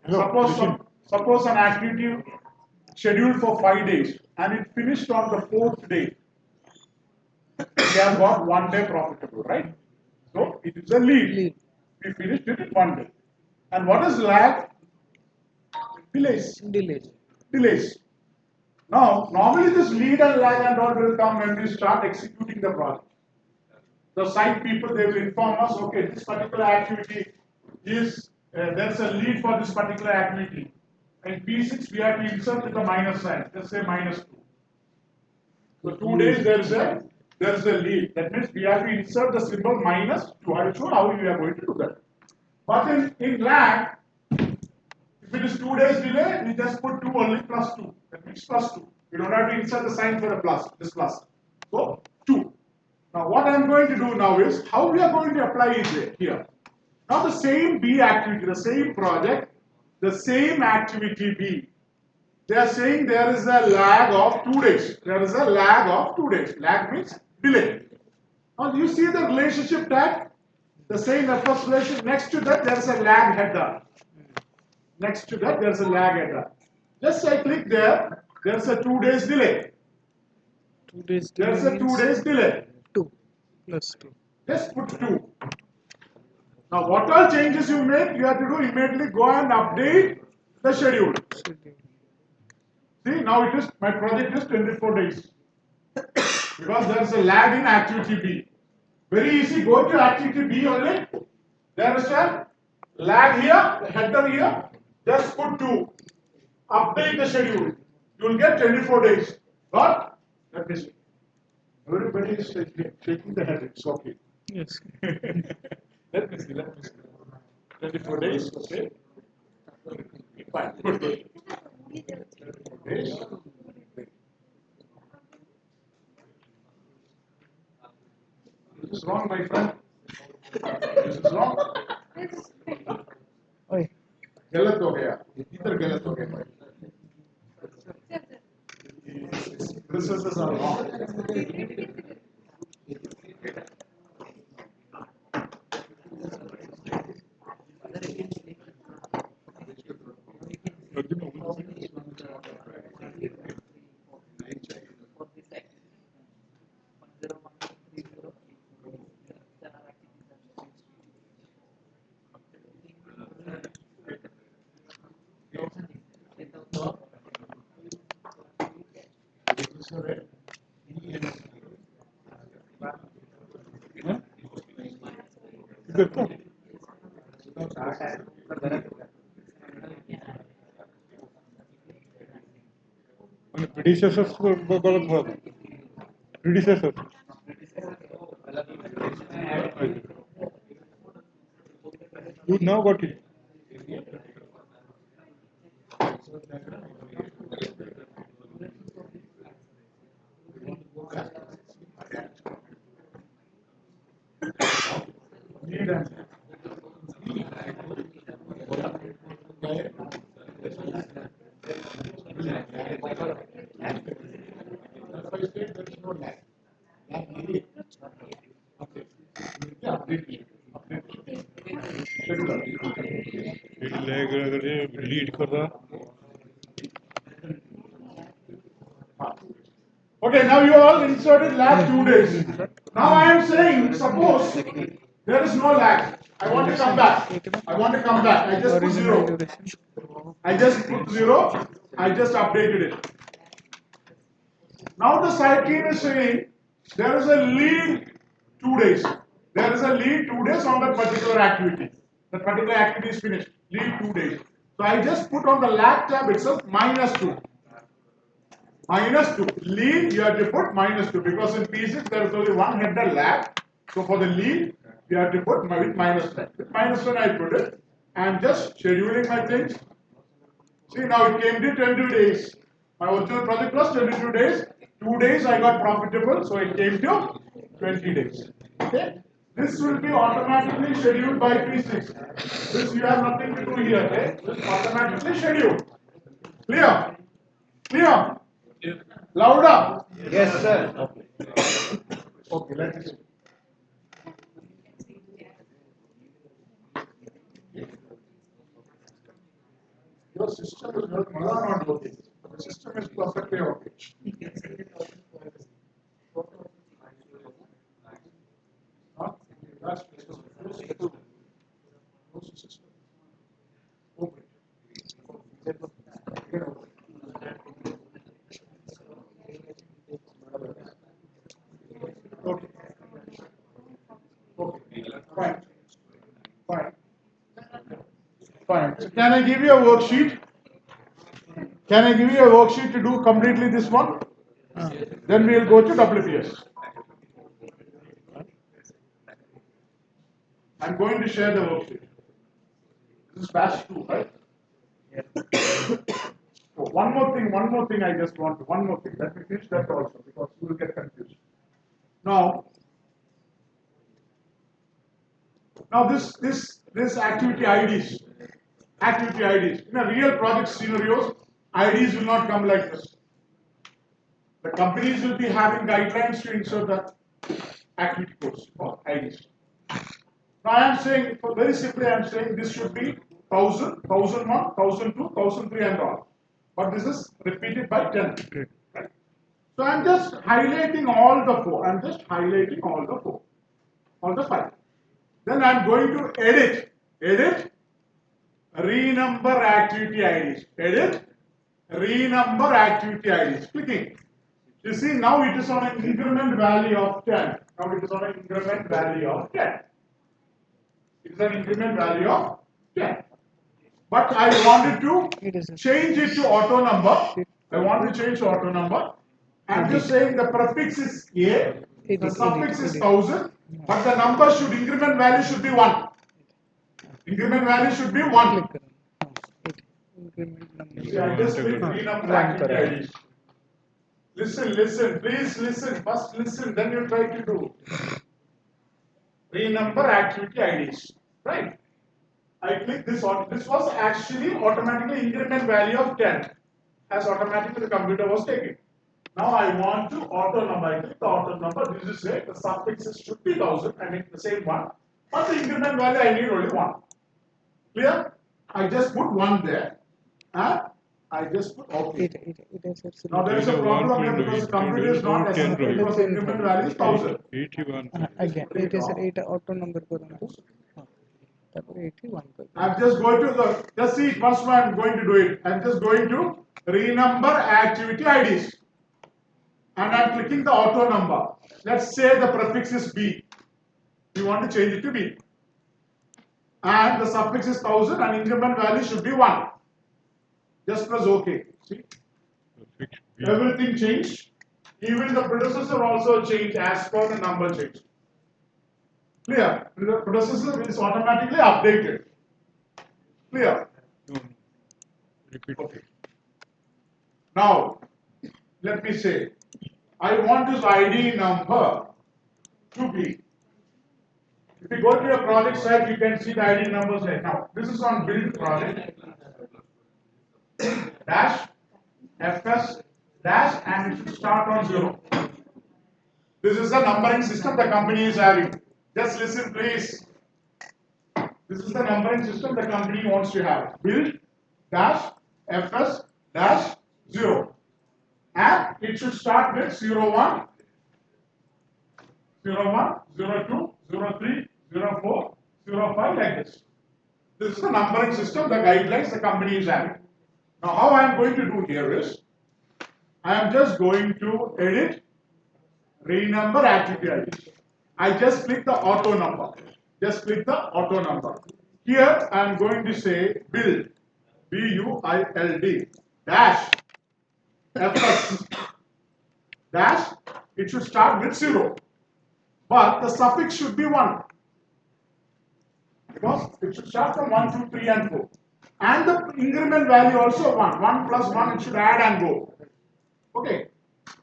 Suppose an activity scheduled for 5 days and it finished on the 4th day. We have got 1 day profitable, right? So it is a lead. We finished it in 1 day. And what is lag? Delays. Delays. Now, normally this lead and lag and all will come when we start executing the project. The site people, they will inform us, okay, this particular activity is, there's a lead for this particular activity. In P6, we have to insert with the minus sign, let's say -2. So 2 days there is a lead. That means we have to insert the symbol -2. I will show how we are going to do that. But in lag, if it is 2 days delay, we just put 2 only +2. That means +2. We don't have to insert the sign for the plus, this plus. So 2. Now what I am going to do now is, how we are going to apply it here. Now the same B activity, the same project, the same activity B. They are saying there is a lag of 2 days. There is a lag of 2 days. Lag means delay. Now you see the relationship tag? The same first relation. Next to that there is a lag header. Next to that there is a lag header. Just I click there. There is a 2 days delay. 2 days There is a 2 days delay. 2 plus 2. Just put 2. Now what all changes you make, you have to do immediately go and update the schedule. See, now it is, my project is 24 days. Because there is a lag in activity B. Very easy, go to activity B only. There is a lag here, header here. Just put 2. Update the schedule. You will get 24 days. But, let me see. Everybody is shaking the head. It's okay. Yes. Let me see. 24 days, okay. Fine, good. 24 days. This is wrong, my friend. This is wrong. Oi. गलत हो गया इधर गलत हो गया This is wrong. predecessors गलत हुआ था predecessor you now got it scheduler. Lead कर रहा Okay, now you all inserted lag 2 days. Now I am saying, suppose there is no lag. I want to come back. I want to come back. I just put original 0. duration. I just put 0. I just updated it. Now the sidechain is saying there is a lead 2 days. There is a lead 2 days on that particular activity. That particular activity is finished. Lead 2 days. So I just put on the lag tab itself -2. -2. Lead, you have to put -2 because in P6 there is only one header lag. So for the lead, you have to put with -10. With -10 I put it. I am just scheduling my things. See, now it came to 22 days. My original project was 22 days. 2 days I got profitable, so it came to 20 days. Okay? This will be automatically scheduled by P6. This you have nothing to do here. Okay? This automatically scheduled. Clear? Clear? Louder. Yes, sir. Okay, let's see. Your system is not working. The system is perfectly okay. Huh? That's close the system. Open it. Okay. Okay. Fine. Fine. Fine. So can I give you a worksheet? Can I give you a worksheet to do completely this one? Then we will go to WPS. I'm going to share the worksheet. This is batch 2, right? Oh, one more thing I just want to, one more thing. Let me finish that also because you will get confused. Now this activity IDs, in a real project scenarios, IDs will not come like this. The companies will be having guidelines to insert the activity codes or IDs. Now I am saying, very simply I am saying this should be 1000, 1001, 1002, 1003 and all. But this is repeated by 10. Right? So I am just highlighting all the 4. I am just highlighting all the 4. All the 5. Then I am going to edit, renumber activity IDs. Edit, renumber activity IDs. Clicking. You see now it is on an increment value of 10. Now it is on an increment value of 10. It is an increment value of 10. But I wanted to change it to auto number. I want to change to auto number. I'm just saying the prefix is A, the suffix is 1000, but the number should, increment value should be 1. Increment value should be 1. See, I just click renumber activity IDs. Listen, please listen. First listen, then you try to do. Renumber activity IDs. Right? I click this on. This was actually automatically increment value of 10. As automatically the computer was taking. Now I want to auto number. I click the auto number. This is it. The suffixes should be 1000. I mean the same one. But the increment value I need only 1. Clear? I just put 1 there. And I just put okay. Now there is a problem here because the computer is not accepting because the increment value is 1000. 81 Again, it is 8 auto number करो ना. तब 81 कर. I'm just going to just see first one I'm going to do it. I'm just going to renumber activity IDs. And I'm clicking the auto number. Let's say the prefix is B. We want to change it to B. And the suffix is 1000 and increment value should be 1. Just press OK. See? Everything changed. Even the predecessor also changed as per the number change. Clear? The predecessor is automatically updated. Clear? No. Repeat. Okay. Now, let me say, I want this ID number to be. If you go to your project site, you can see the ID numbers right now. This is on build project. Dash, FS, dash, and it should start on 0. This is the numbering system the company is having. Just listen, please. This is the numbering system the company wants to have. Build dash FS dash 0. And it should start with 01, 01, 02, 03, 04, 05 like this. This is the numbering system, the guidelines the company is having. Now how I am going to do here is, I am just going to edit renumber activity ID. I just click the auto number. Just click the auto number. Here I am going to say build, BUILD, dash, FS, dash, it should start with 0. But the suffix should be 1. Because it should start from 1, 2, 3 and 4. And the increment value also 1. 1 plus 1 it should add and go. Okay.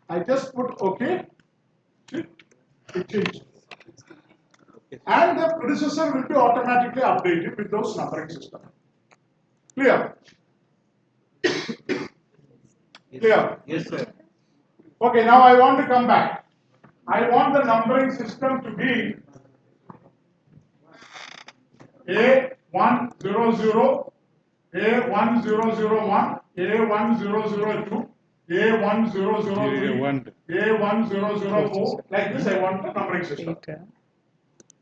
I just put OK. See? It changed. And the predecessor will be automatically updated with those numbering system. Clear? Clear? Yes, sir. Okay, now I want to come back. I want the numbering system to be A100, A1001, A1002, A1003, A1004. Like this, I want the numbering system. Data.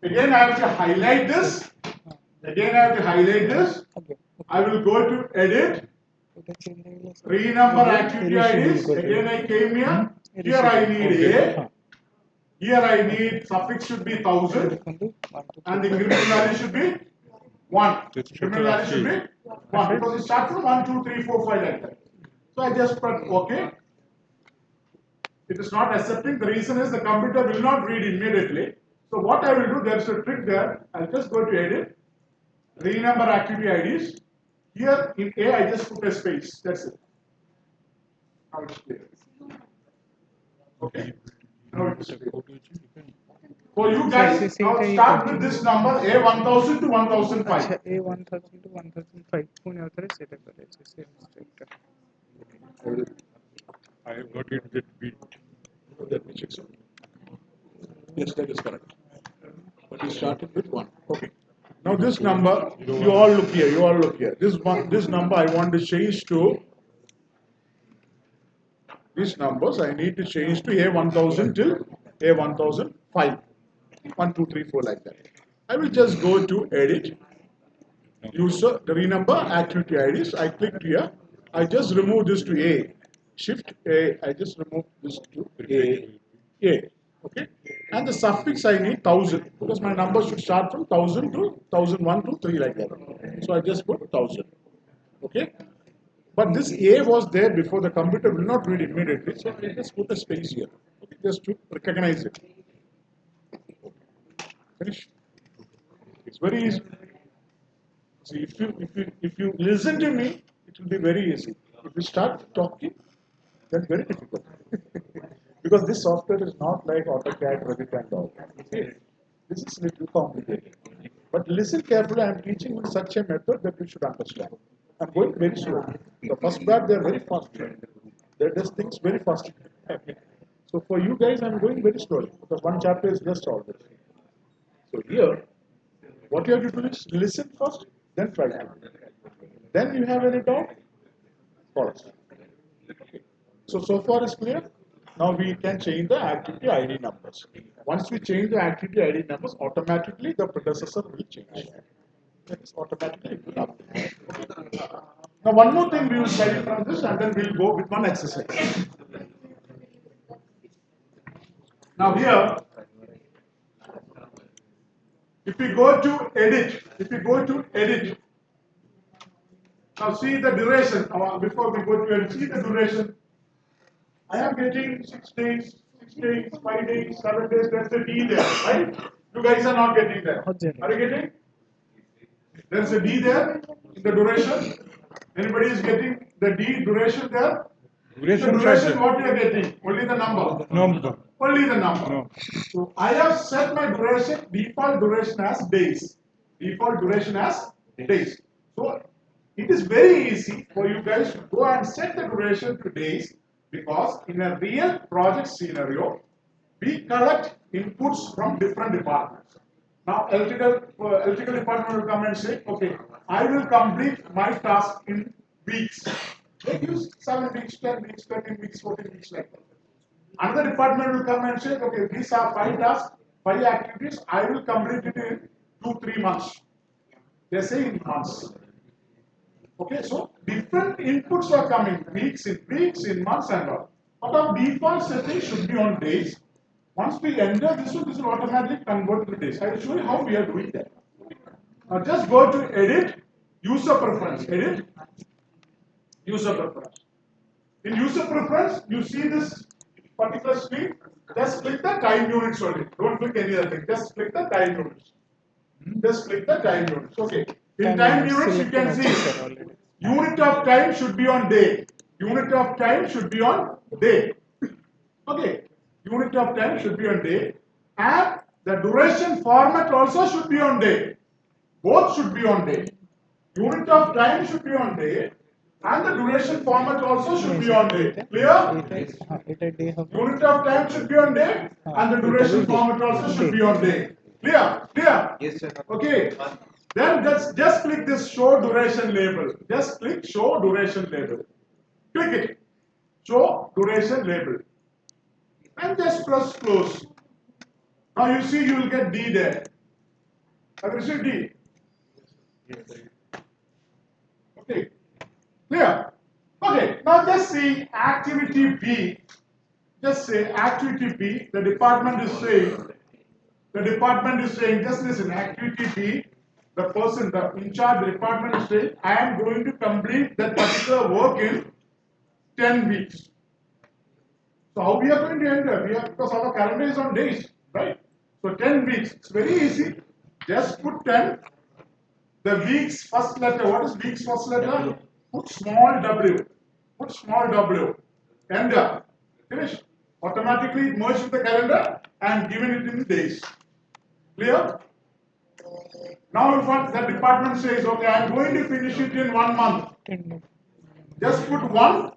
Again, I have to highlight this. Again, I have to highlight this. Okay. I will go to edit, renumber activity IDs. Again, I came here. Here I need A. Here I need suffix should be 1000 and the increment value should be 1. Increment value should be 1 because it starts from 1, 2, 3, 4, 5 like that. So I just press OK. It is not accepting. The reason is the computer will not read immediately. So what I will do, there is a trick there. I'll just go to edit, renumber activity IDs. Here in A, I just put a space. That's it. Now it's clear. Okay. Now it's clear. For you guys, now start with this number A1000 to 1005. अच्छा A1000 to 1005 Pune होता है set करायचं same step. I have got it that bit. Let me check something. Yes, that is correct. But you started with 1. Okay. Now this number, you all look here, you all look here. This number I want to change to, these numbers I need to change to A1000 till A1005. 1, 2, 3, 4 like that. I will just go to edit, user, the renumber activity IDs. I click here. I just remove this to A. Shift A, I just remove this to A. Okay. And the suffix I need 1000 because my number should start from 1000 to 1001 to 3 like that. So I just put 1000. Okay. But this A was there before, the computer will not read immediately. So I just put a space here. Okay, just to recognize it. Finish. It's very easy. See, if you listen to me, it will be very easy. If you start talking, then very difficult. Because this software is not like AutoCAD, Revit and all. See, this is a little complicated. But listen carefully, I am teaching in such a method that you should understand. I am going very slowly. The first part, they are very fast. They does things very fast. So for you guys, I am going very slowly because one chapter is just all this. So here, what you have to do is listen first, then try to. Then you have any doubt? Follow. So far is clear? Now we can change the activity ID numbers. Once we change the activity ID numbers, automatically the predecessor will change. That is automatically it will update. Now one more thing we will study from this and then we'll go with one exercise. Now here, if we go to edit, now see the duration, before we go to edit, see the duration. I am getting 6 days, 5 days, 7 days, there's a D there, right? You guys are not getting there. Are you getting? There's a D there in the duration. Anybody is getting the D duration there? Duration, the duration what you are getting? Only the number. Number. Only the number. No. So I have set my duration, default duration as days. Default duration as days. So it is very easy for you guys to go and set the duration to days because in a real project scenario, we collect inputs from different departments. Now electrical department will come and say, okay, I will complete my task in weeks. They use 7 weeks, 10 weeks, 13 weeks, 14 weeks like that. Another department will come and say, okay, these are 5 tasks, 5 activities, I will complete it in 2-3 months. They say in months. Okay, so different inputs are coming, weeks, in months and all. But our default setting should be on days. Once we enter this will automatically convert to days. I will show you how we are doing that. Now just go to edit, user preference, edit, user preference. In user preference, you see this particular screen, just click the time units only. Don't click any other thing, just click the time units. Just click the time units. Okay. In time units, you can see unit of time should be on day. Unit of time should be on day. Okay. Unit of time should be on day. And the duration format also should be on day. Both should be on day. Unit of time should be on day. And the duration format also should be on day. Clear? Unit of time should be on day. And the duration format also should be on day. Clear? Clear? Yes, sir. Okay. Then just click this show duration label. Just click show duration label. Click it. Show duration label. And just press close. Now you see you will get D there. Have you seen D? Okay. Clear? Okay. Now just see activity B. Just say activity B. The department is saying, just listen, activity B, the person, the in charge, the department is saying, I am going to complete that particular work in 10 weeks. So how we are going to enter? Because our calendar is on days, right? So 10 weeks, it's very easy. Just put 10. The week's first letter, what is week's first letter? Put small w. Put small w. Enter. Finish. Automatically it merged with the calendar and given it in days. Clear? Now if the department says, okay, I am going to finish it in 1 month. Just put 1.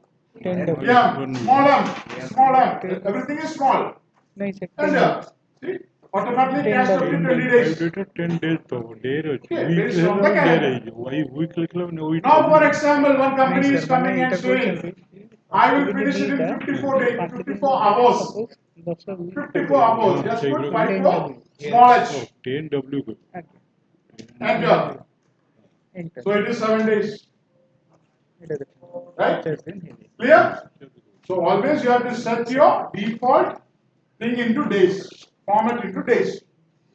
Yeah, small m. Everything is small. Enter. See? Automatically cash out in 20 days. 10 days तो der Okay, based on the calendar. वही week लिखला ने वही Now for example, one company is coming and saying, I will finish it in 54 days, 54 hours. 54 hours. Just put 54 small h. 10W को Enter. So it is 7 days. Right? Clear? So always you have to set your default thing into days. Format into days.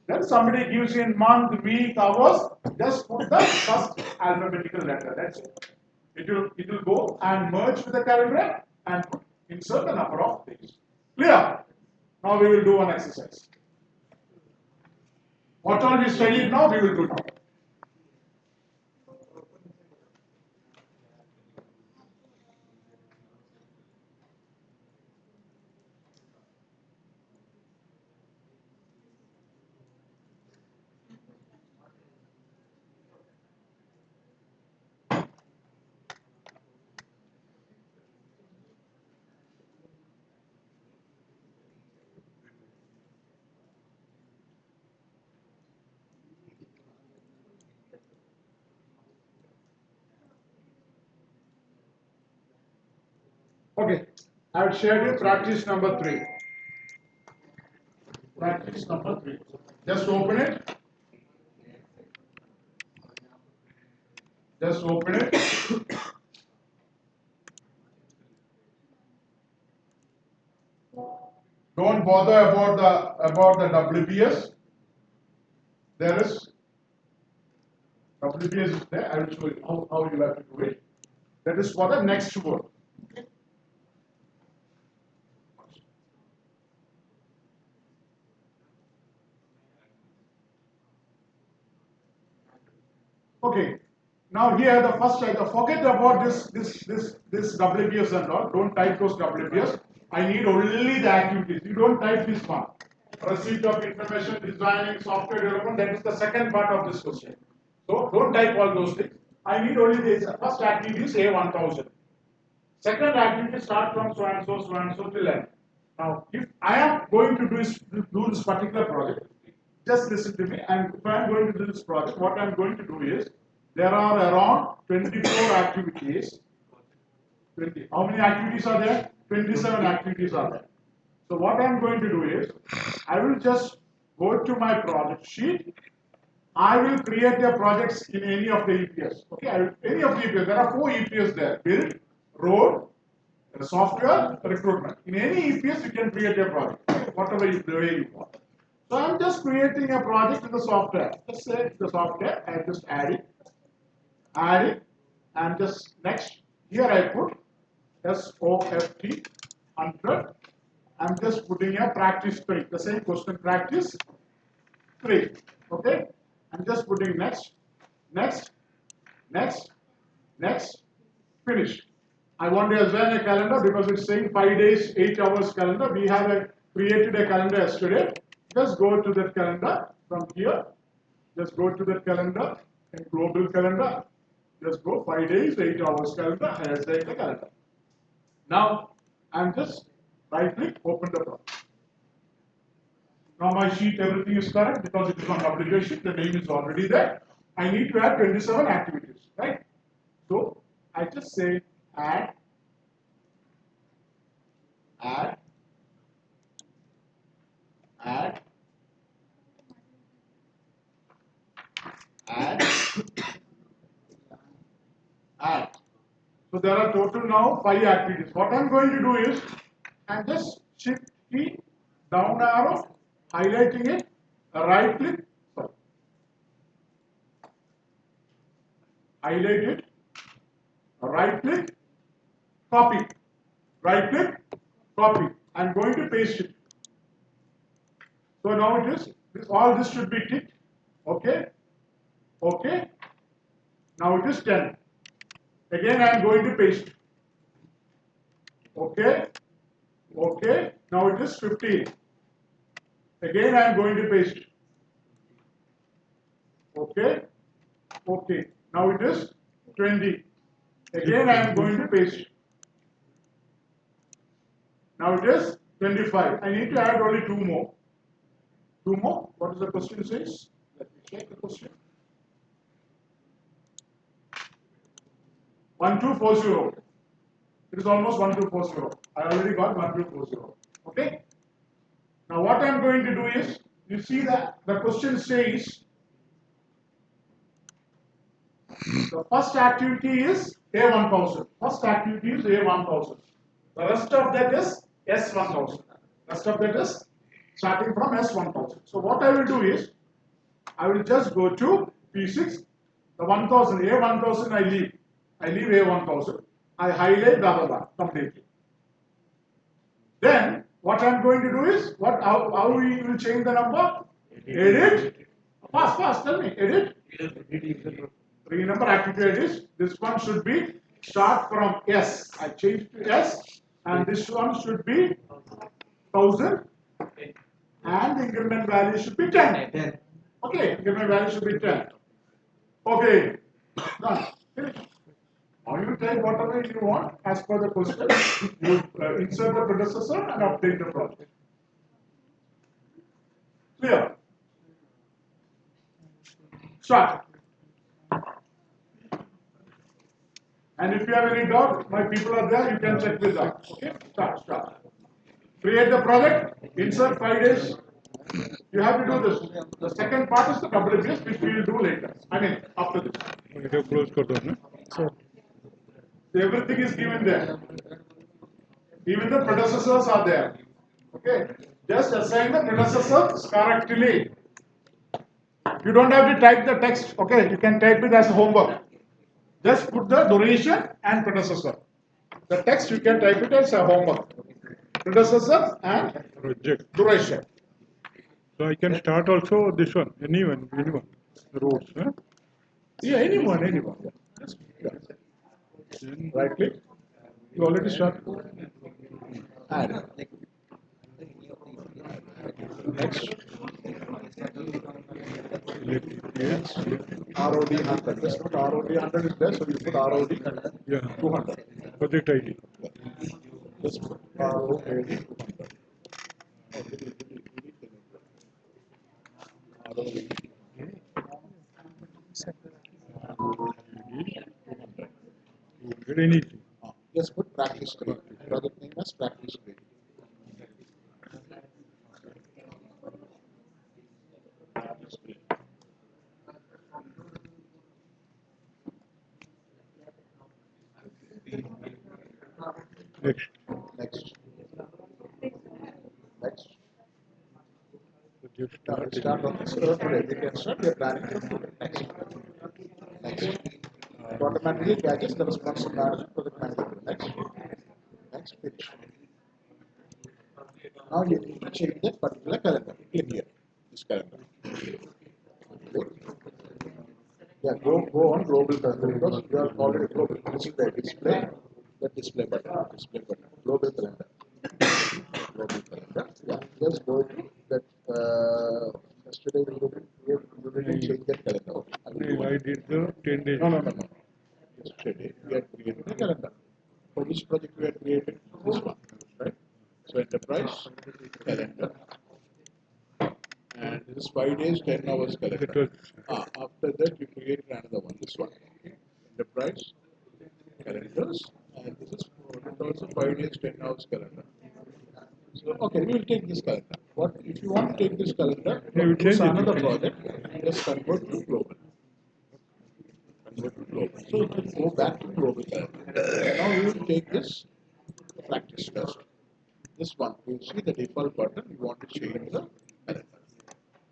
Then somebody gives you in month, week, hours, just put the first alphabetical letter. That's it. It will go and merge with the calendar and insert the number of days. Clear? Now we will do one exercise. What all we studied now, we will do now. Okay, I have shared you practice number 3. Practice number 3. Just open it. Just open it. Don't bother about the WBS. There is WBS is there. I will show you how you have to do it. That is for the next word. Okay. Now here the first forget about this WBS and all. Don't type those WBS. I need only the activities. You don't type this one. Receipt of information, designing, software development. That is the second part of this question. So don't type all those things. I need only this. First activity is A1000. Second activity start from so and so till end. Now, if I am going to do this particular project, just listen to me. And if I'm going to do this project, what I'm going to do is, there are around 24 activities. 20. How many activities are there? 27 activities are there. So what I'm going to do is, I will just go to my project sheet. I will create the projects in any of the EPS. Okay, any of the EPS. There are 4 EPS there: build, road, software, recruitment. In any EPS, you can create a project, okay? Whatever the way you want. So I'm just creating a project in the software. Let's say the software. I just add it, and just next. Here I put SOFT 100. I'm just putting a practice 3. The same question, practice 3. Okay. I'm just putting next, finish. I want to assign a calendar because it's saying 5 days, 8 hours calendar. We have created a calendar yesterday. Just go to that calendar from here. Just go to that calendar in global calendar. Just go 5 days, 8 hours calendar. I assign the calendar. Now I'm just right click, open the project. Now my sheet, everything is correct because it is on application. The name is already there. I need to add 27 activities, right? So I just say add, add, add. So there are total now 5 activities. What I'm going to do is, I'm just shift key, down arrow, highlighting it, right click, highlight it, right click, copy, right click, copy. I'm going to paste it. So now it is, all this should be ticked. Okay, okay. Now it is 10. Again, I am going to paste. Okay, okay. Now it is 15. Again, I am going to paste. Okay, okay. Now it is 20. Again, I am going to paste. Now it is 25. I need to add only 2 more. 2 more. What does the question says? Let me check the question. 1240. It is almost 1240. I already got 1240. Okay. Now what I am going to do is, you see that the question says the first activity is A1000. First activity is A1000. The rest of that is S1000. Rest of that is starting from S1000. So what I will do is, I will just go to P6. The 1000, A1000 I leave. I leave A1000. I highlight the other one completely. Then what I am going to do is, how we will change the number? Edit. Fast, tell me. Edit. 3 number activity is, this one should be start from S. I changed to S, and this one should be 1000, and the increment value should be 10. Okay, increment value should be 10. Okay, done. Finish. Now you take whatever you want as per the question. You insert the predecessor and update the project. Clear? Start. And if you have any doubt, my people are there, you can check this out. Okay? Start. Create the project, insert 5 days. You have to do this. The second part is the WBS, which we will do later. I mean, after this. Video close कर दो ना. Sir. Everything is given there. Even the predecessors are there. Okay? Just assign the predecessors correctly. You don't have to type the text. Okay? You can type it as homework. Just put the duration and predecessor. The text you can type it as a homework. Predecessor and Project. duration. So I can start also this one. Anyone. Roads. Huh? Yeah, anyone. Yeah. Right click. You already started. Add. Next. Yes. ROD 100. Just put ROD 100 is there, so you put ROD Yeah. 200. Project ID. Just put ROD 200. anything. Just put practice grade. Project name as practice grade. Next. Next. Next. Just Now start. start on this. Today we can start. We are planning to do it. Next. Next. It automatically catches the responsive manager, project manager. Next. Next. Finish. Now you need to change that particular calendar. Click here. This calendar. Yeah, go on global calendar because you are already global. Display the display button, global calendar. Global calendar. Yeah, just go to that. Yesterday you didn't change that calendar. I did the 10 days. No. Yesterday we had created a calendar. For which project we had created? This one, right? So enterprise calendar. And this is 5 days, 10 hours calendar. After that, you create another one, this one. Enterprise calendars, and this is also 5 days, 10 hours calendar. So, okay, we will take this calendar. What if you want to take this calendar, choose another project, just convert to global. Convert to global. So it will go back to global calendar. Now we will take this practice test. This one, you see the default button, you want to change the calendar.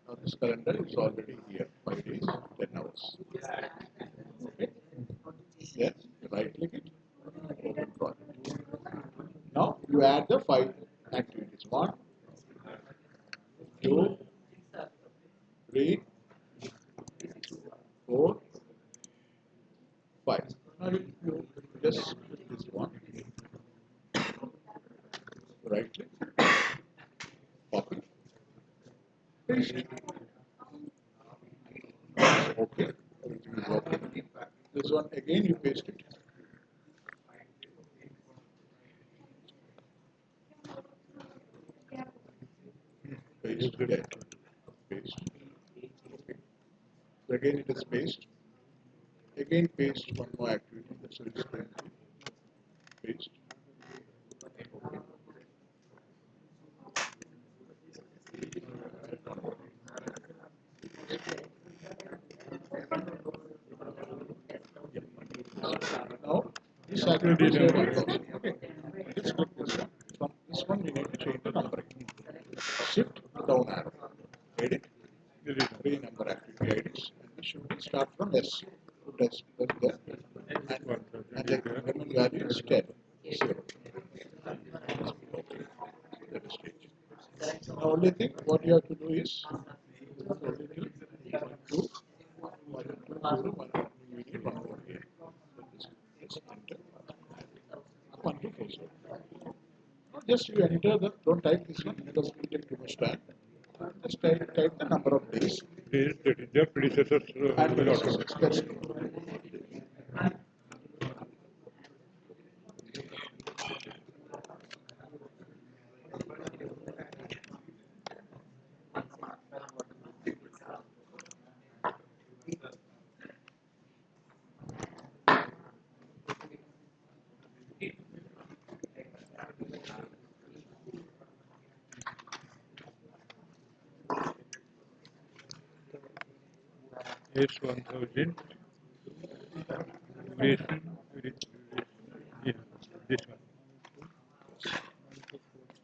Now this calendar is already here, 5 days, 10 hours. Okay. Then right click it, open project. Now you add the 5 activities. 1, 2, 3, 4, 5. Now you just click this one. Right click, copy, paste it. Okay, everything is okay. This one again you paste it. Paste, get, paste. Okay. So again it is paste. Again paste one more activity. That's what it's going to be. Paste. Okay. Now this activity is 1,000. Okay. Let's click this one. From this one we need to change the numbering. Shift down arrow. Edit. Three number activity IDs. And we should start from S. Put S there. And the minimum value is 10. 0. Okay. That is changed. The only thing what you have to do is only thing 1, 2, 1, 2, 0, 1, 2, we need one more here. So this enter 1, 2, 4, 0. Just you enter the, don't type this one because it will take too much time. Just type the number of days. That is the predecessor. And that's it. S1000. Duration. Yeah, this one.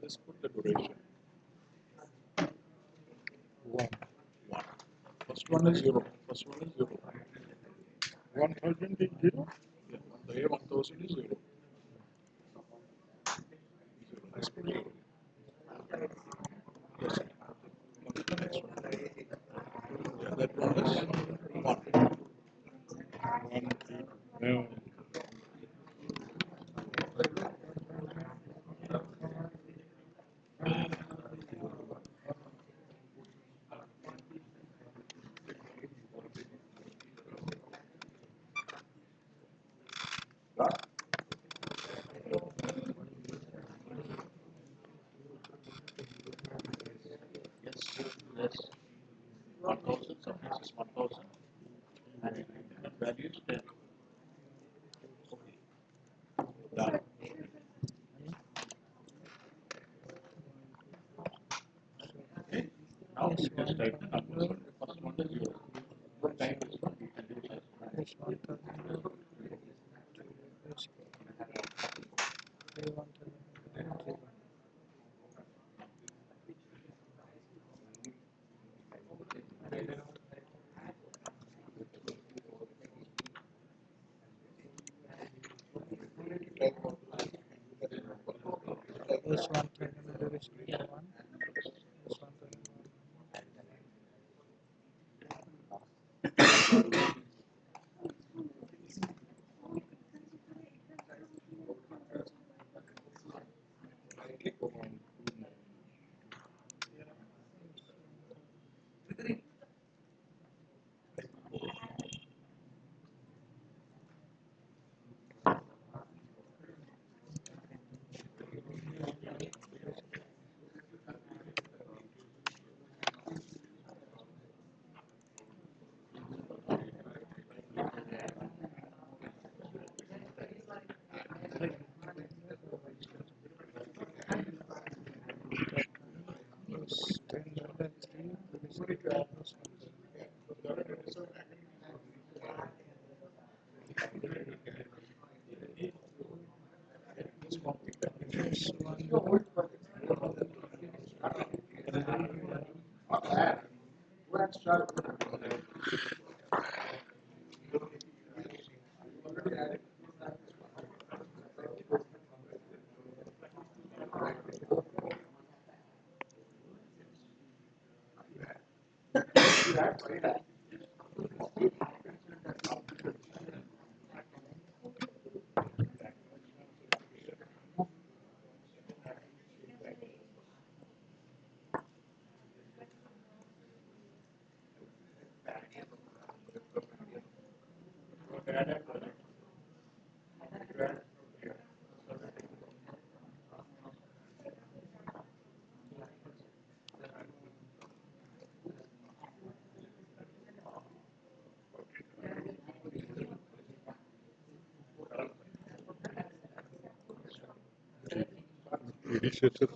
Let's put the duration. 1. 1. First one is 0. First one is 0. 1000 is 0. Yeah, the A 1000 is 0. Let's put 0. Yes. Come to the next one. Yeah, that one is 1. 1, 2, Done. Yes. 1000. value is 10. Done. Okay. Now you just type the numbers. First one is your type this one. You can do it as predecessor.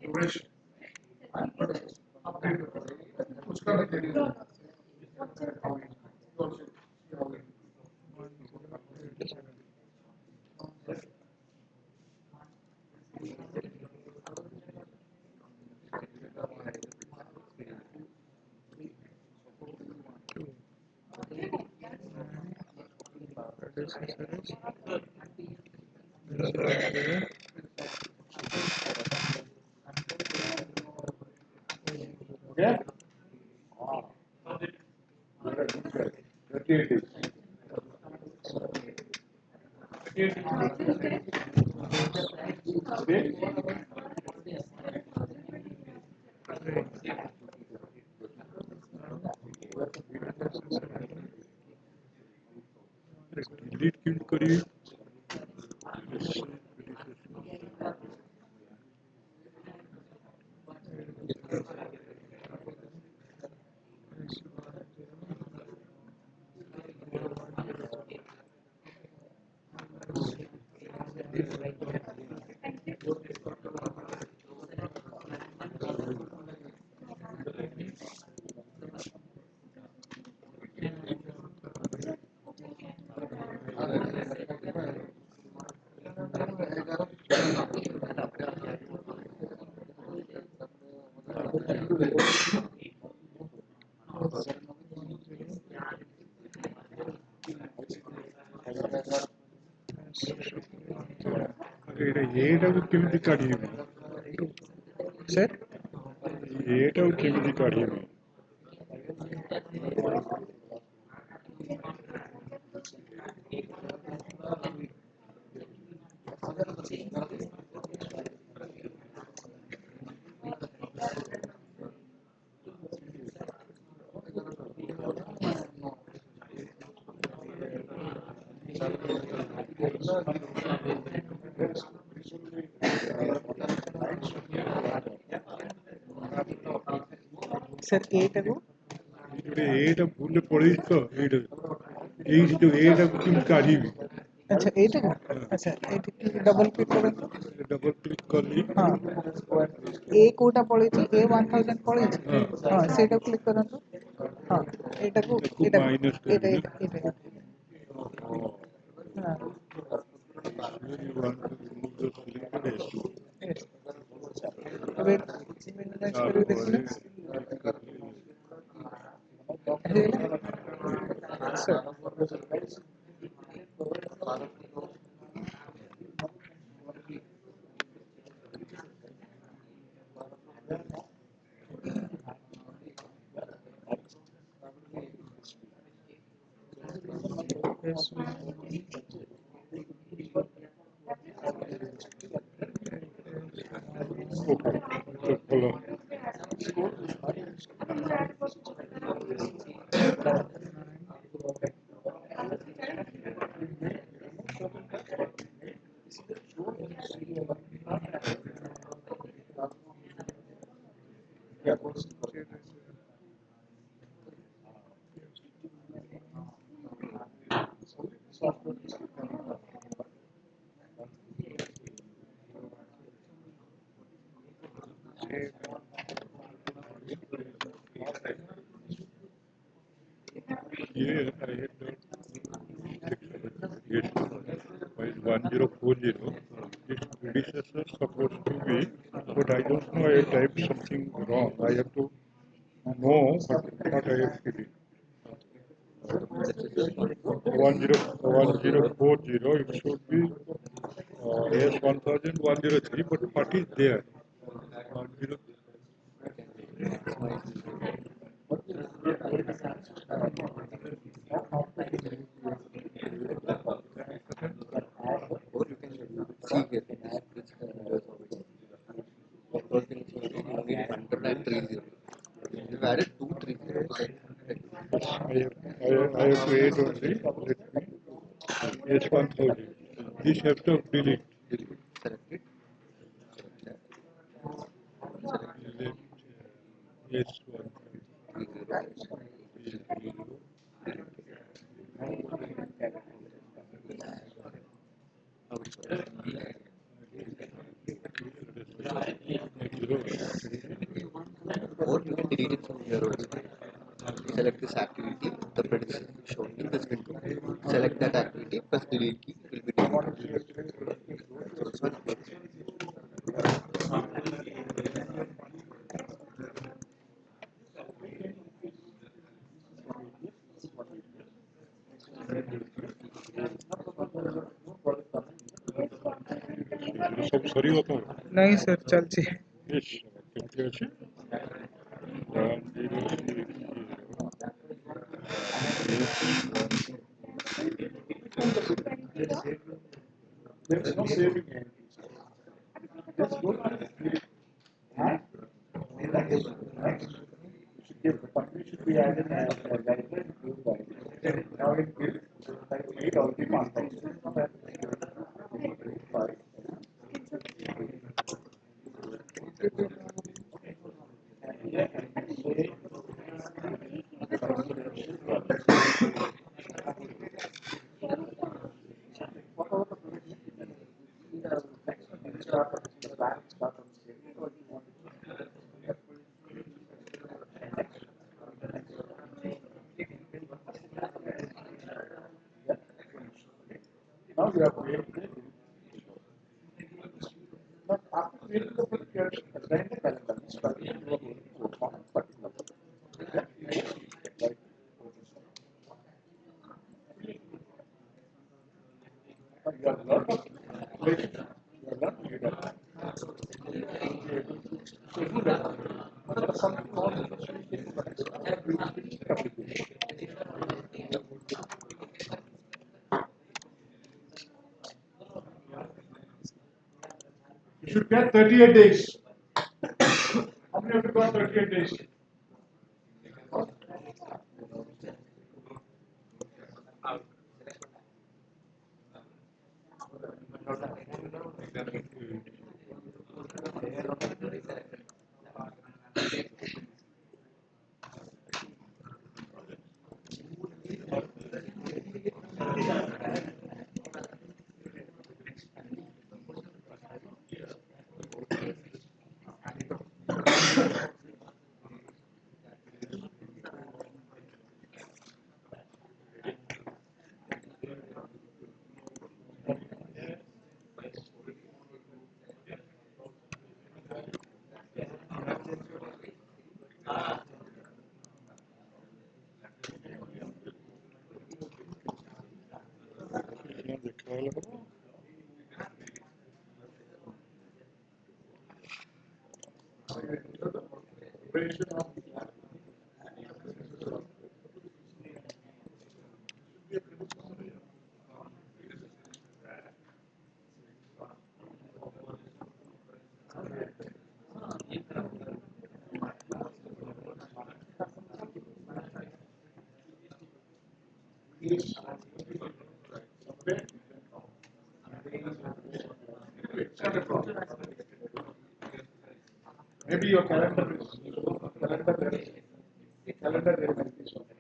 Duration. उसका रखिए। Okay? 38 days. Okay? Delete क्यों करिए ଏଇଟାକୁ କେମିତି କାଢ଼ିବି sir ଏଇଟାକୁ କେମିତି କାଢ଼ିବି sir ଏଇଟାକୁ ଏଇଟା ଭୁଲରେ ପଳେଇଛି ତ ଏଇଟା ଏଇଠି ଯୋଉ ଏଇଟାକୁ କେମିତି କାଢ଼ିବି ଆଚ୍ଛା ଏଇଟାକୁ ଆଚ୍ଛା ଏଇଠି ଡବଲ କ୍ଲିକ୍ କରନ୍ତୁ ଡବଲ କ୍ଲିକ୍ କଲି ହଁ ଏ କୋଉଟା ପଳେଇଛି ଏ 1000 ପଳେଇଛି ହଁ ସେଇଟାକୁ କ୍ଲିକ୍ କରନ୍ତୁ ହଁ ଏଇଟାକୁ ମାଇନସ୍ ଏଇଟା କରିବି ଏଇଟା ଏଇଟା ହଁ ଏବେ ମିନିମାଇଜ୍ କରି ଦେଖିଲେ ହେଇଗଲା ସାର୍ ଭଲ here I had yes, while 1040, this predecessor supposed to be, but I don't know, I typed something wrong. I have to know what I have to do. 1040, it should be yes 1103, but what is there? 10, Or you can see here, which the first thing is you need under that 30. You've added 2 3 zeros. I have to add only, let me, yes 1000. This have to delete. Select it. Delete, yes 1000. 3 zeros. Now it's or you can delete it from here also. Select this activity, the predictions shown in this window. Select that activity, press delete key, it will be deleted. So this one works. सब सरी होता है नहीं sir चलছে yes केमती अछि 1003 There is no saving here. Just go to the field. Next, you should give the function should be added as a guideline to guide. Now it will type 8 or the 1000. Now you have created it. Now after creating the field, you have to assign the calendar. This calendar you are going to work on particular. Right. You have learned of relation. You have learned to do that. So do that. But there are something more interesting things that we application. You should get 38 days. How many of you got 38 days? Maybe your calendar is calendar there might be something.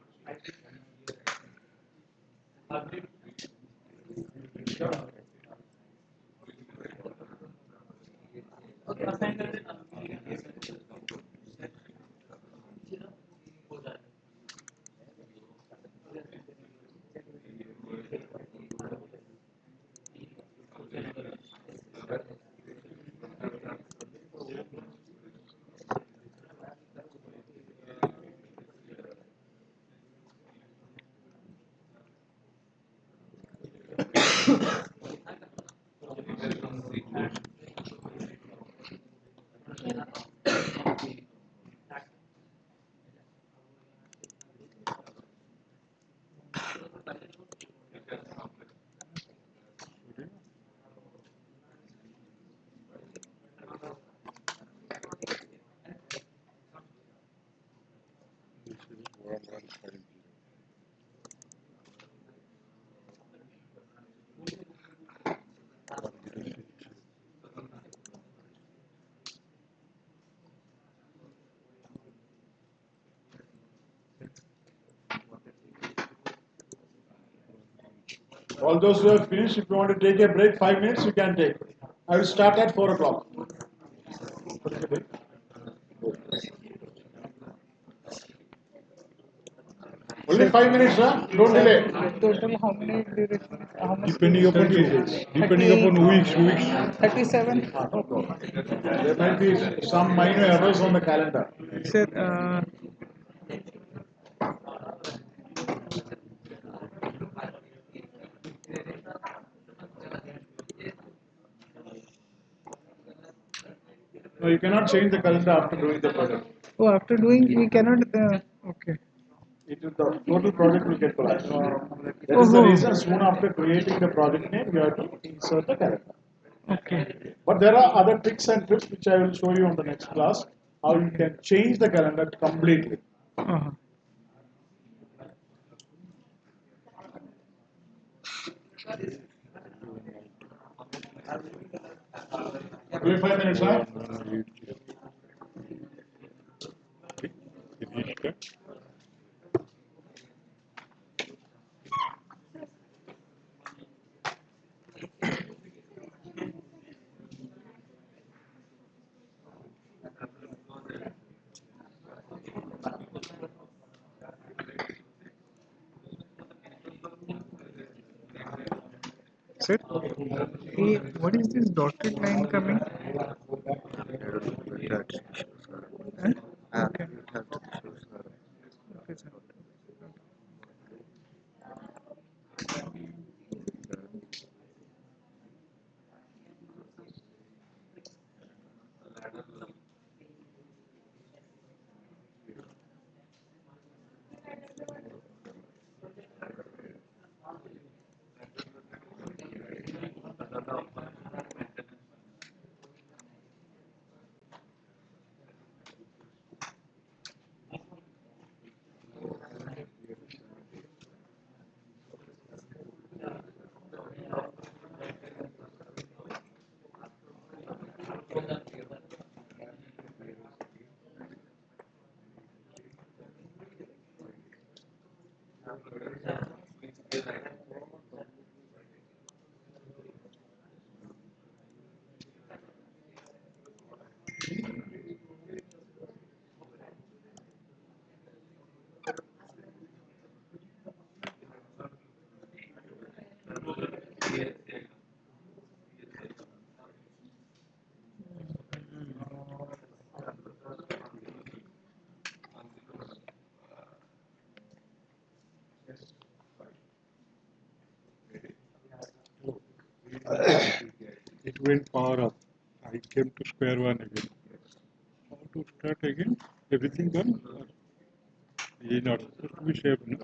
All those who have finished, if you want to take a break, 5 minutes, you can take. I will start at 4 o'clock. Only 5 minutes, huh? Don't delay. Total how many duration? How much? Depending upon weeks. 37. There might be some minor errors on the calendar. Sir, No, you cannot change the calendar after doing the project. oh, after doing, we cannot. Okay. The total project will get collapsed. That is the reason soon after creating the project name, you have to insert the calendar. Okay. But there are other tricks and tips which I will show you on the next class, how you can change the calendar completely. Uh-huh. Only 5 minutes, huh? Sir, what is this dotted line coming? Huh? Okay. Okay, sir. It went power up. I came to square one again. How to start again? Everything done? He not supposed to be saved, no?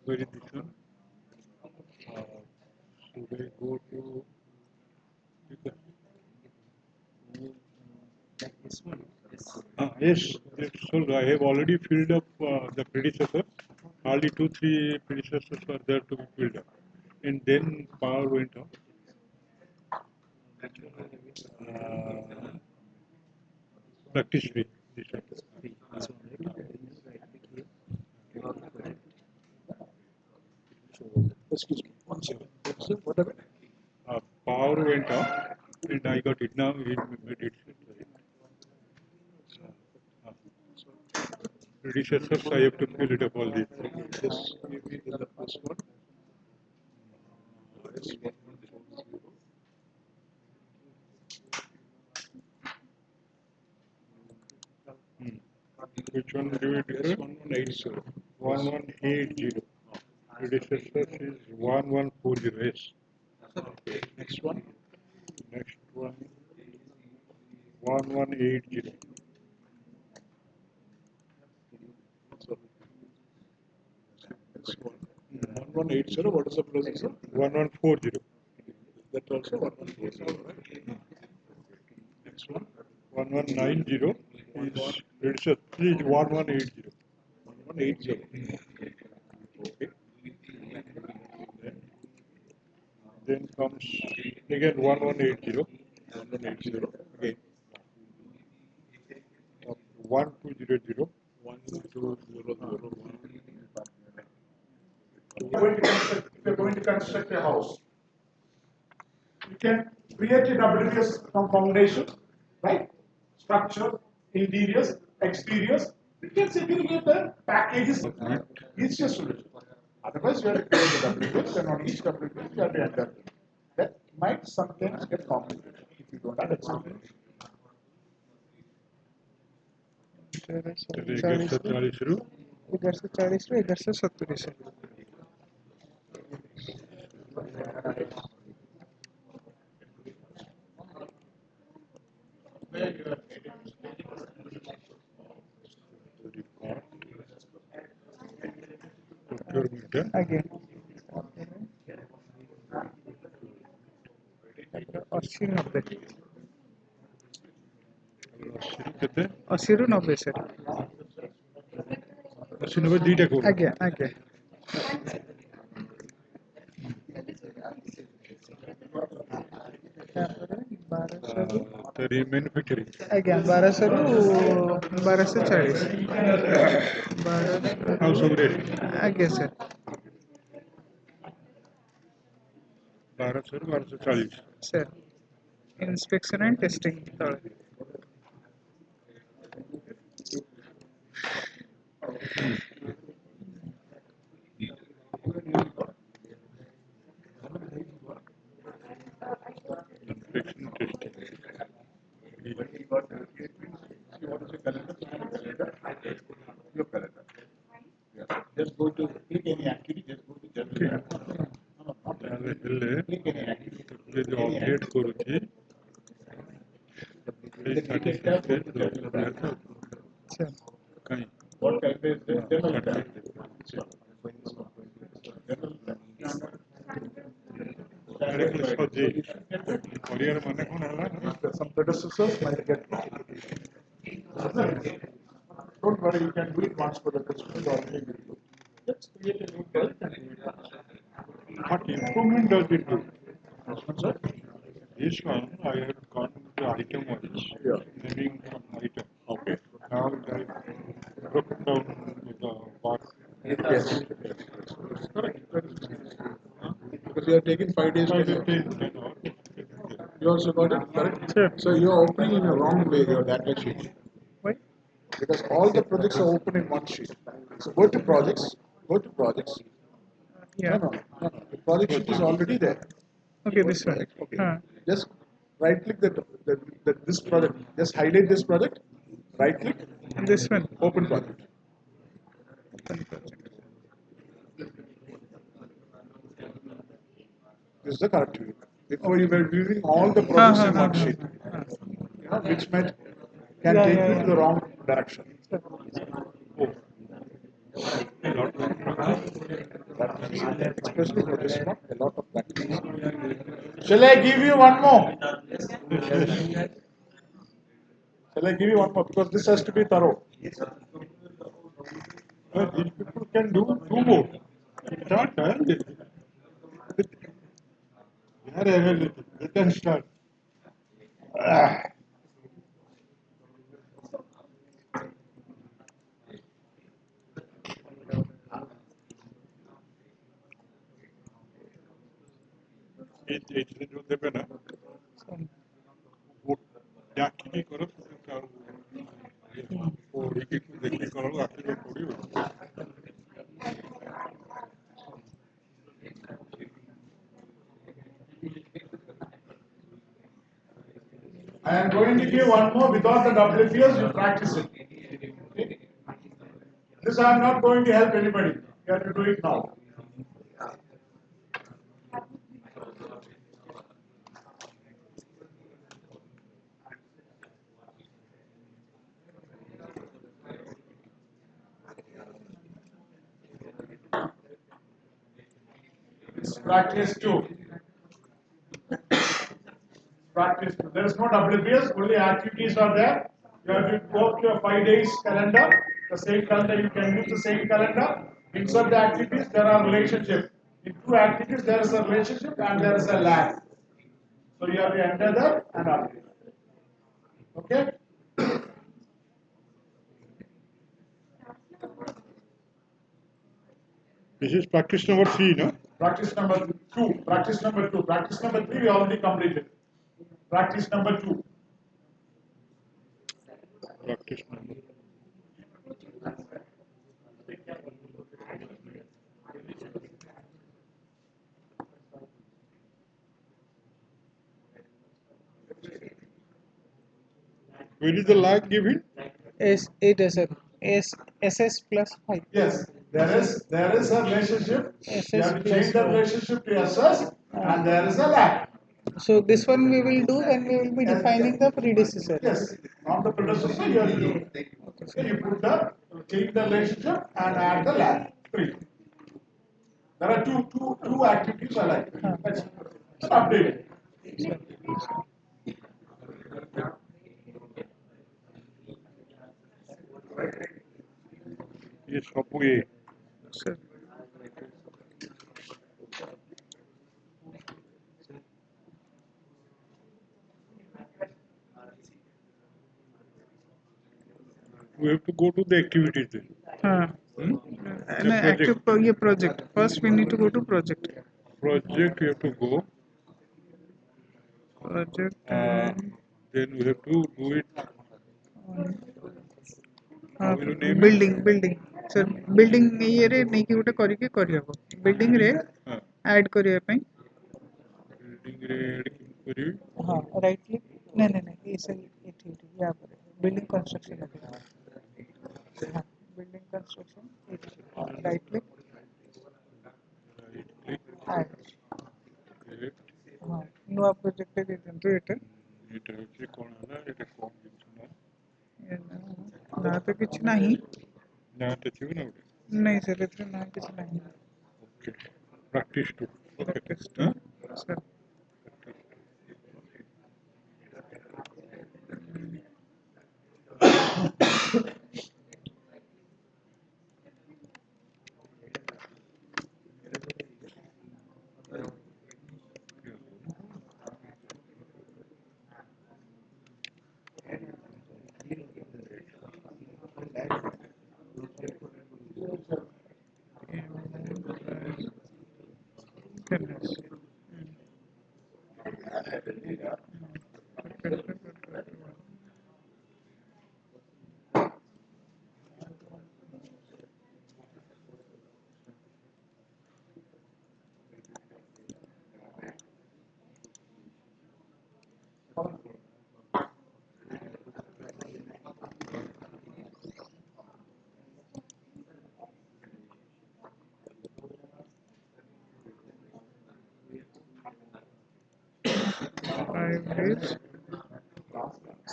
Where is this one? Should I go to yes, so I have already filled up the predecessor. Hardly 2-3 predecessors are there to be filled up. And then power went off. Practice free. This one. Excuse me, 1 second. What happened? Power went off and I got it now. It made it. Predecessors, I have to fill it up all these. Yes, maybe in the first one. Which one do you declare? 1180. 1180. Predecessors is 1140. Yes. Next one. Next one 1180. Next one. 1180. What is the processor? 1140. That also 1140, right? 1190 is predecessor 1180. 1180. Okay. Then comes again 1180. 1180. Again. 1200. 1200. If you're going to construct a house, you can create a WPS from foundation, right? Structure, interiors, exteriors. You can segregate the packages. Easiest solution. Otherwise, you have to create a WPS, and on each WPS, you have to enter. That might sometimes get complicated if you don't have experience. इधर से 40 रू इधर से 40 रू इधर से 70 से procurement आगे 80 90 କେତେ 80 ରୁ 90 सर 80 90 ଦୁଇଟା କରୁ आगे आगे तरी मैन्युफैक्चरिंग आगे 1200 ରୁ 1240 हाउस ऑफ रेट आगे सर 1200 ରୁ 1240 सर inspection and testing ତଳେ inspection testing Your calendar. Yes. Just go to click any activity, just go to general. ତାହେଲେ ହେଲେ ଯେ ଯୋଉ ଅପଡେଟ୍ କରୁଛି ସେଇ ସାର୍ଟିଫିକେଟ୍ ଦରକାର सर କାହିଁ What calendar is there? General calendar. directly ସଜେଇ କରିବାର ମାନେ କ'ଣ ହେଲା Some predecessors might get wrong. Don't worry, you can do it once for the customer already will do. Let's create a new test and do it once. what improvement does it do? Sir? This one I have gone to item wise, Yeah. naming some item. Okay. Now I broken down the bar. Yes. Correct. Because you are taking 5 days to do. 10 hours. You also got it? Correct? Sure. So you are opening in a wrong way your data sheet. why Because all the projects are open in one sheet. So go to projects. Go to projects. yeah No. The project sheet is already there. okay this one Okay. हाँ Just right click this project. Just highlight this project. Right click. this one Open project. This is the correct view. Before you were viewing all the projects in one sheet. Which might can Yeah, take yeah, you yeah. to the wrong direction. Especially for this one, a lot of practice. Shall I give you one more? Shall I give you one more? Because this has to be thorough. These people can do two more. Start, they can start. ଏଇଥିରେ ଯୋଉ ଦେବେ ନା ଡାକିକି କର ପଢିକି ଦେଖିକି କଲାବେଳକୁ ଆଖିରେ ପଡିବ I am going to give one more without the WPS, you practice it. Okay? This I am not going to help anybody. You have to do it now. This practice 2. practice. There is no WBS, only activities are there. You have to go to your 5 days calendar. The same calendar, you can use the same calendar. Inside the activities, there are relationships. In two activities, there is a relationship and there is a lag. So you have to enter that and update. Okay? This is practice number 3, no? Practice number 2. Practice number 2. Practice number 3 we already completed. Practice number 2. Practice number. Where is the lag given? It is a SS plus 5. Yes, there is a relationship. SS You have to plus change the 5. relationship to SS and there is a lag. So this one we will do when we will be defining the predecessor. Yes, on the predecessor you have to do. Okay, you put the change the relationship and add the lag. 3. There are two activities I like. Let's update. Yes, Hapu A. Sir. We have to go to the activities then. And The active project. First we need to go to project. Project, we have to go. Project. Then we have to do it. How will you name building. Sir, building ये रे नहीं कि उटे करी के करी हबो. Building रे it? add करिया ପାଇଁ. Building red query. हाँ, right click. नहीं ये सही ये ठीक है यहाँ पर building construction है. हाँ, building construction ये ठीक है. Right click. Right click. Add. Create. हाँ, नया project दे देंगे तो এটা হচ্ছে কোন না এটা কম কিছু না ना तो कुछ नहीं. না এটা ছিল না ওটা नहीं सर इतना ना कुछ नहीं. Okay practice to okay sir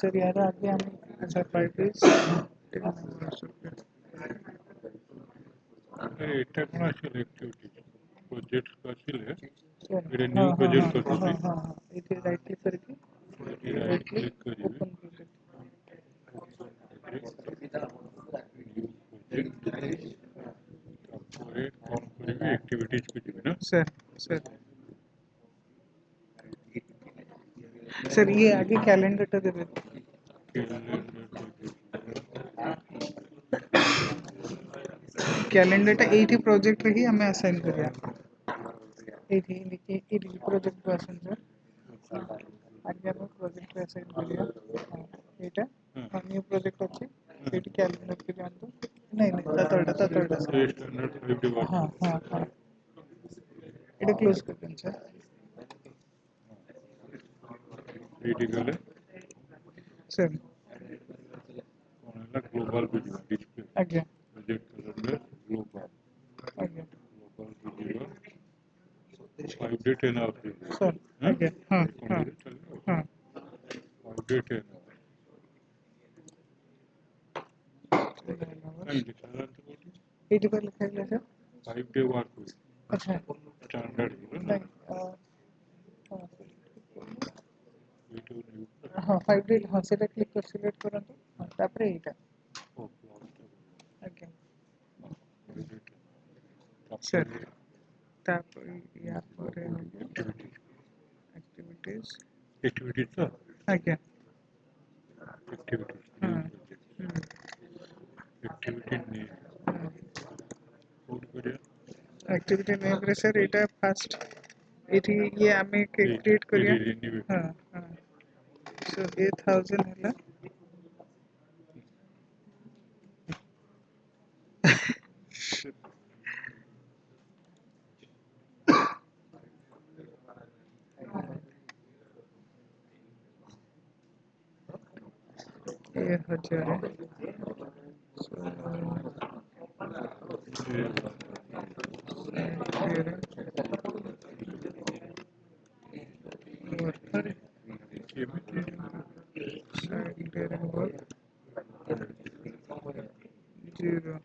sir यार आगे हम अच्छा 5 days এটা কোন আসলে অ্যাক্টিভিটি প্রজেক্ট আসলে এটা নিউ প্রজেক্ট করতে हाँ इधर राइट क्लिक करके রাইট ক্লিক করিবে ओपन प्रोजेक्ट তারপরে কোন করিবে অ্যাক্টিভিটিজ করিবে না सर सर ये आगे कैलेंडर टा देबे कैलेंडर टा 80 प्रोजेक्ट रही हमें असाइन करिया 80 प्रोजेक्ट को असाइन सर आगे हमें प्रोजेक्ट असाइन करिया एटा न्यू प्रोजेक्ट अछि एटी कैलेंडर के जान दो नहीं ततलटा स्टैंडर्ड 50 वाट हाँ एटा क्लोज कर दें सर एटी गले सर कोन है ग्लोबल वीडियो डिस्प्ले आगे प्रोजेक्ट कैलेंडर ग्लोबल आगे वीडियो 5 day 10 hours सर आगे हाँ 5 day 10 hours नहीं दिखा रहा तो 80 पर लिखा है सर 5 day work week अच्छा स्टैंडर्ड नहीं हाँ 5D हाँ सेटा क्लिक कर सिलेक्ट करंतु हाँ तापर एटा आज्ञा सर तापर या पर एक्टिविटीज एक्टिविटी तो आज्ञा एक्टिविटी हाँ एक्टिविटी नहीं कोड करिया एक्टिविटी नेम रे सर एटा फास्ट एठी ये आमे क्रिएट करिया हाँ हाँ सो 8000 हैला ये 1000 है सो फिर वर्कर साइड डेरिंग वर्क 0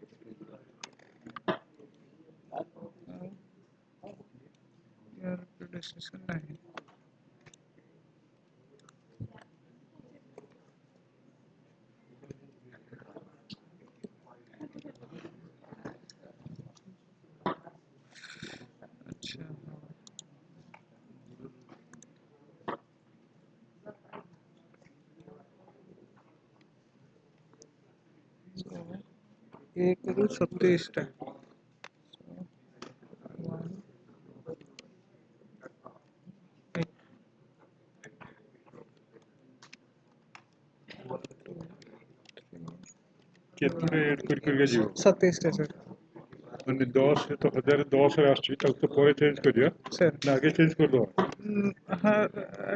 यार प्रेडिसेशन नहीं अच्छा एक करू 27 टा 1 2 केतरे ऐड कर जीव 27 टा सर মানে 10 है तो 1010 रे আসছে তাহলে তো পরে চেঞ্জ করিয়া सर না আগে চেঞ্জ করে দাও हाँ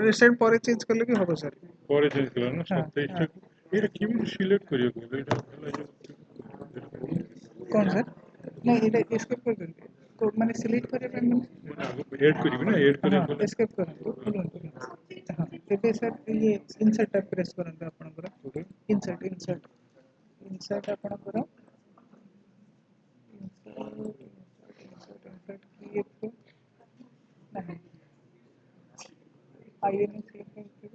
রিসেন্ট পরে চেঞ্জ করলে কি হবে স্যার পরে চেঞ্জ করলে না হ্যাঁ 27 টা হ্যাঁ এটা কিভাবে সিলেক্ট করিয়া এটা कौन सर नहीं এটা এসকেপ করে দিন মানে সিলেক্ট করে রাখবেন ऐड करिबे ना ऐड करे हाँ एस्केप करंतु हाँ ଏବେ सर ये इंसर्ट tab प्रेस करंतु आपनकर इंसर्ट इंसर्ट इंसर्ट आपनकर इंसर्ट क्लिक नहीं आईएन सिलेक्ट करके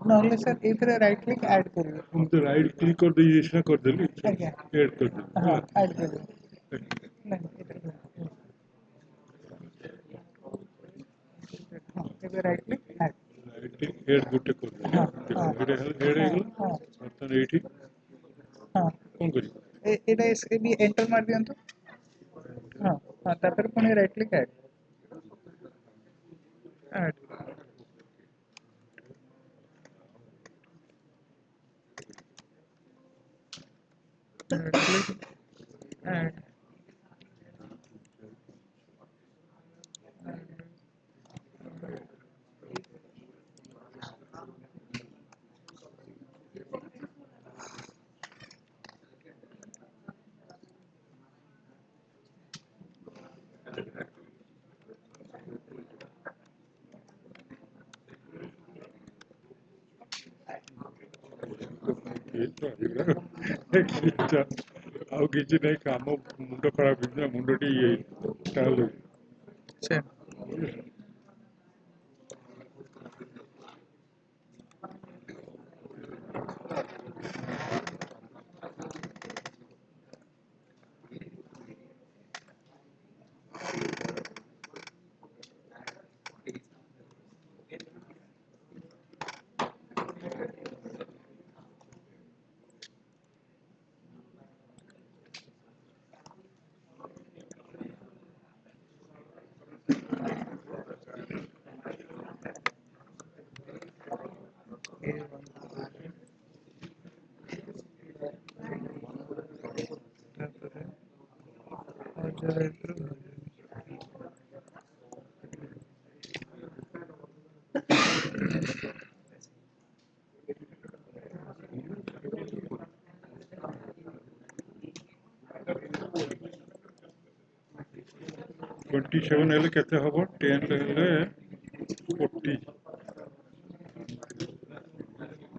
नॉर्मल सर इधर राइट क्लिक ऐड करिए हम तो राइट क्लिक कर दे इसना कर देली आज्ञा ऐड कर दे हाँ ऐड करिए नहीं इधर हाँ इधर right click add right click add गुटे कर दे हाँ देखो हाँ एडे एडे हाँ गेल हाँ बर्तन एठी हाँ कोन करी एटा इसके भी एंटर मार दिया तो हाँ हाँ तापर Pune right click add add right click add ଆଉ କିଛି ନାହିଁ କାମ ମୁଣ୍ଡ ଖରାପ ହେଇଛି ନା ମୁଣ୍ଡଟି ଇଏ ତାହେଲେ सर और 27 ହେଲେ କେତେ ହବ 10 ହେଲେ 40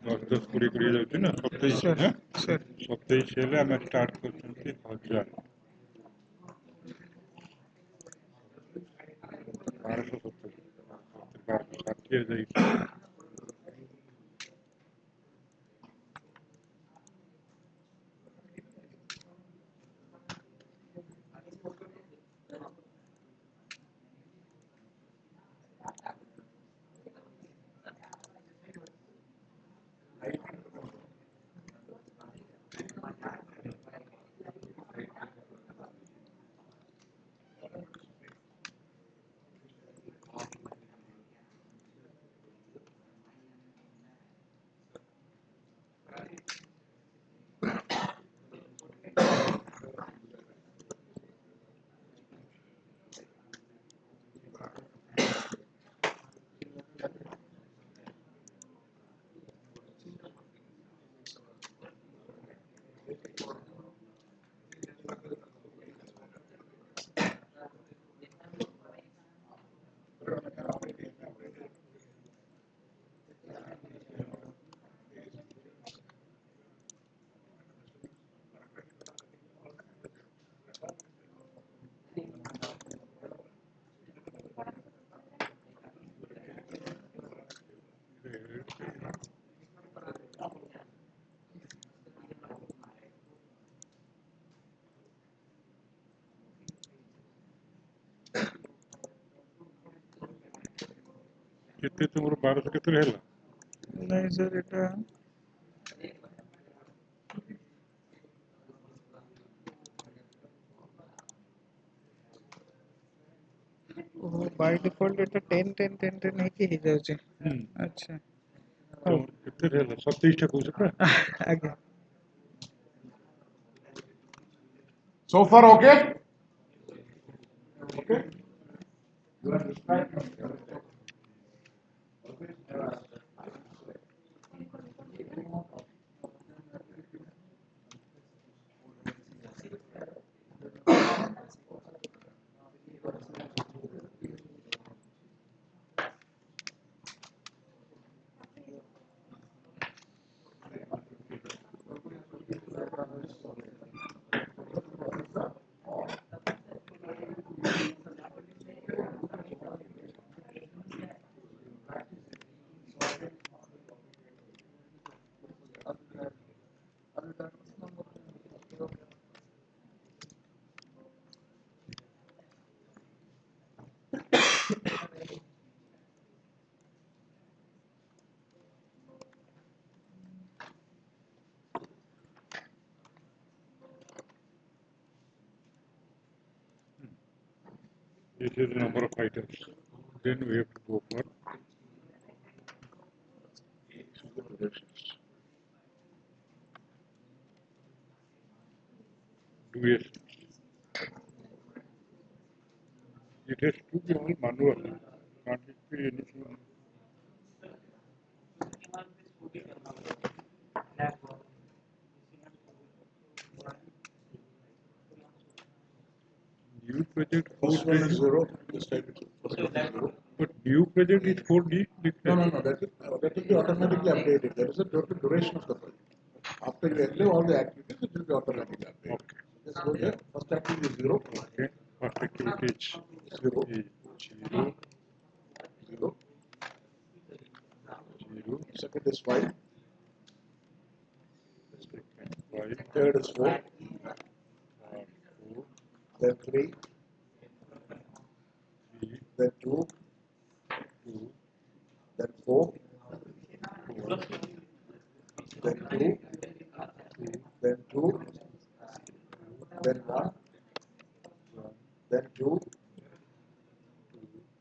10 10 20 20 ଯାଉଛି ନା 27 सर ନା सर 27 ହେଲେ ଆମେ ଷ୍ଟାର୍ଟ କରୁଛନ୍ତି 1000 1200 the issue. କେତେ ତୁମର 1200 କେତେରେ ହେଲା? ନାଇଁ ସାର୍ ଏଇଟା ବାଇ ଡିଫଲ୍ଟ ଏଇଟା 10 10 10 10 ହେଇକି ହେଇଯାଉଛି। ଆଚ୍ଛା ହଉ ତୁମର କେତେରେ ହେଲା? 27ଟା କହୁଛ ପରା? ଆଜ୍ଞା So far, okay? Okay. You are described. This is the number of items. Then we have to go for durations. Durations. It has to be all manual. Can't it be anything? New project First one is 0. This type it first one is 0. but new project is 4D. No. That will be automatically updated. There is a total duration of the project. After you enable all the activities, it will be automatically updated. Okay. Just go here. First activity is 0. Okay. First activity is 0. 0, 0. 0, Second is 5. second 5, Third is 4. 4, Then 3. 3, Then 2. 2, Then 4. 4, Then 2. Then 2. Then 1. Then 2.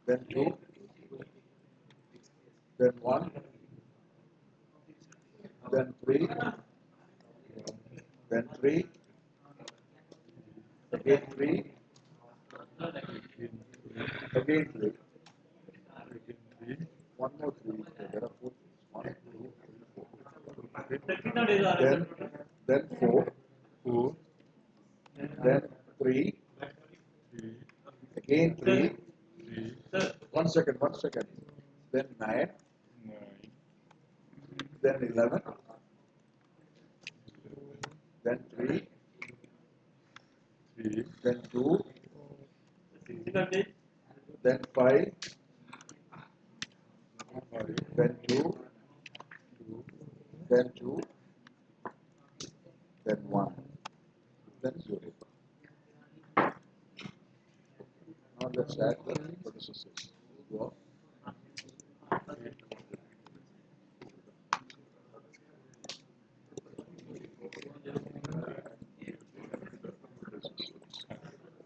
Then 2. Then 1. Then 3. Then 3. Again 3. Again 3. One more 3. There are 4 things. 1, 2, 3, 4. Then 4. 4, Then 3. 3, Again 3. 3, 1 second. Then 9. 9, Then 11. Then 3. 3, Then 2. Then 5. 5, 2, then 2, then 1, then 0. Now let's add the predecessors. Go up.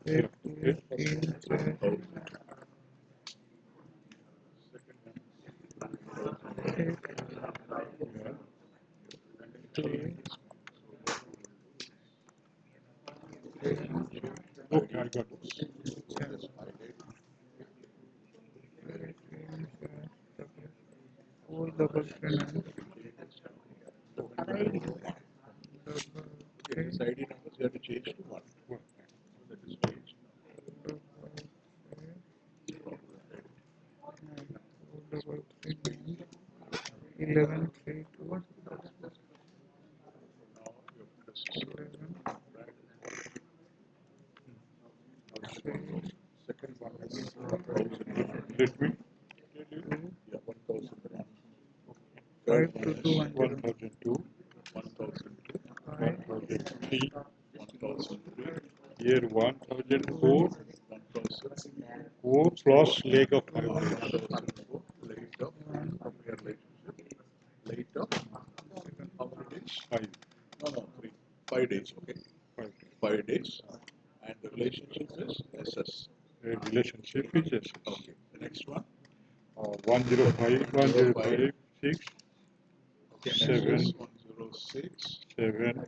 Yeah. Okay. Okay, I got it. 433 This ID numbers you have to change to 1. That is changed. 1132 Now your predecessor. Second one is 1000. Let me. Yeah, 1001. 52210 1002, 1002, 1003, 1003, here 1004, 1000, 4 plus leg of 5. 1004, later, compare relationship, later, how many days? 5. No, 3. 5 days, okay? 5. 5 days. And the relationship is SS. The relationship is S. Okay. The next one. 105, 105, 6, Okay, 7, next is 106. 7,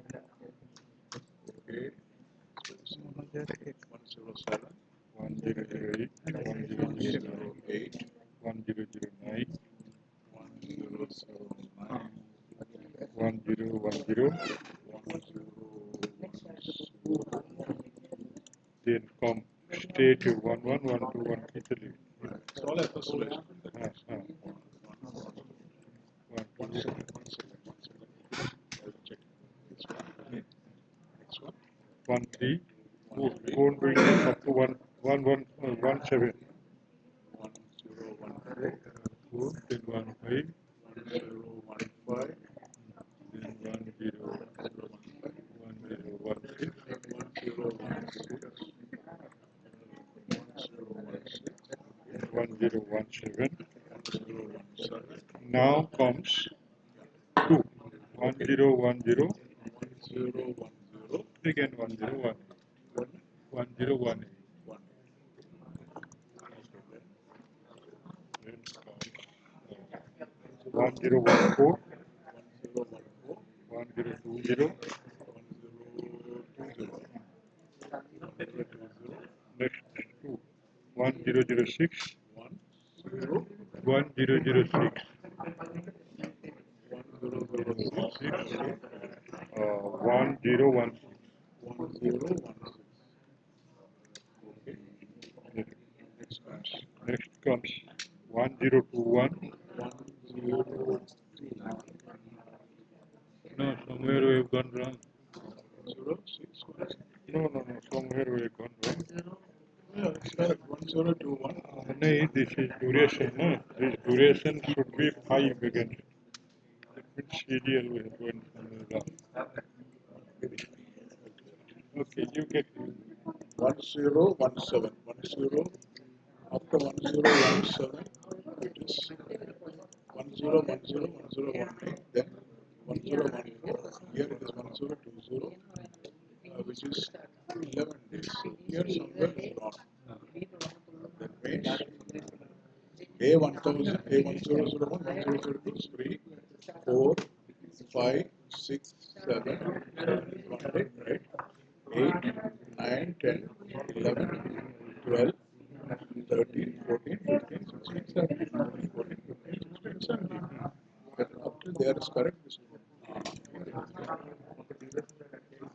Okay. 108 107. 1008, 1009, 8. 1009, 1009. 1010, 1010. then come state 1112, 1 It's all FS relation. 1, One 2, second. I'll check. This one. Okay. Next one. 1, 3, 4, 3. 4 doing up to 1, 1, 1, 1, 7, 1014. 4, then 1, 5, 1015. then 1, 0, 1, 0, 1, 6, 1, 0, 1, 7. Now comes 2, 1, 0, 1, 0, again 1, 0, 1, 1, 0, 1, 1, 0, 1, 4, 1, 0, 2, 0, next 2, 1, 0, 0, 6, 1, 0, 0, 6, 1, 0, 1, 6. Next comes 1, 0, 2, 1. No, somewhere we have gone wrong. No, somewhere we have gone wrong. Yeah, it's correct. 1021. No, this is duration. No? This duration should be 5 again. That means serial we have gone somewhere wrong. Okay, you get 1017. 10 after 1017 it is 1010, then 1014. Here it is 1020, which is 11 days. Here somewhere is wrong. That means day 1000, day 1001, 1002 is 3, 4, 5, 6, 7, 7 is 1 day, right? 8, 9, 10, 11, 12, 13, 14, 15, 16, 17, 14, 15, 16, 17. But up till there is correct. This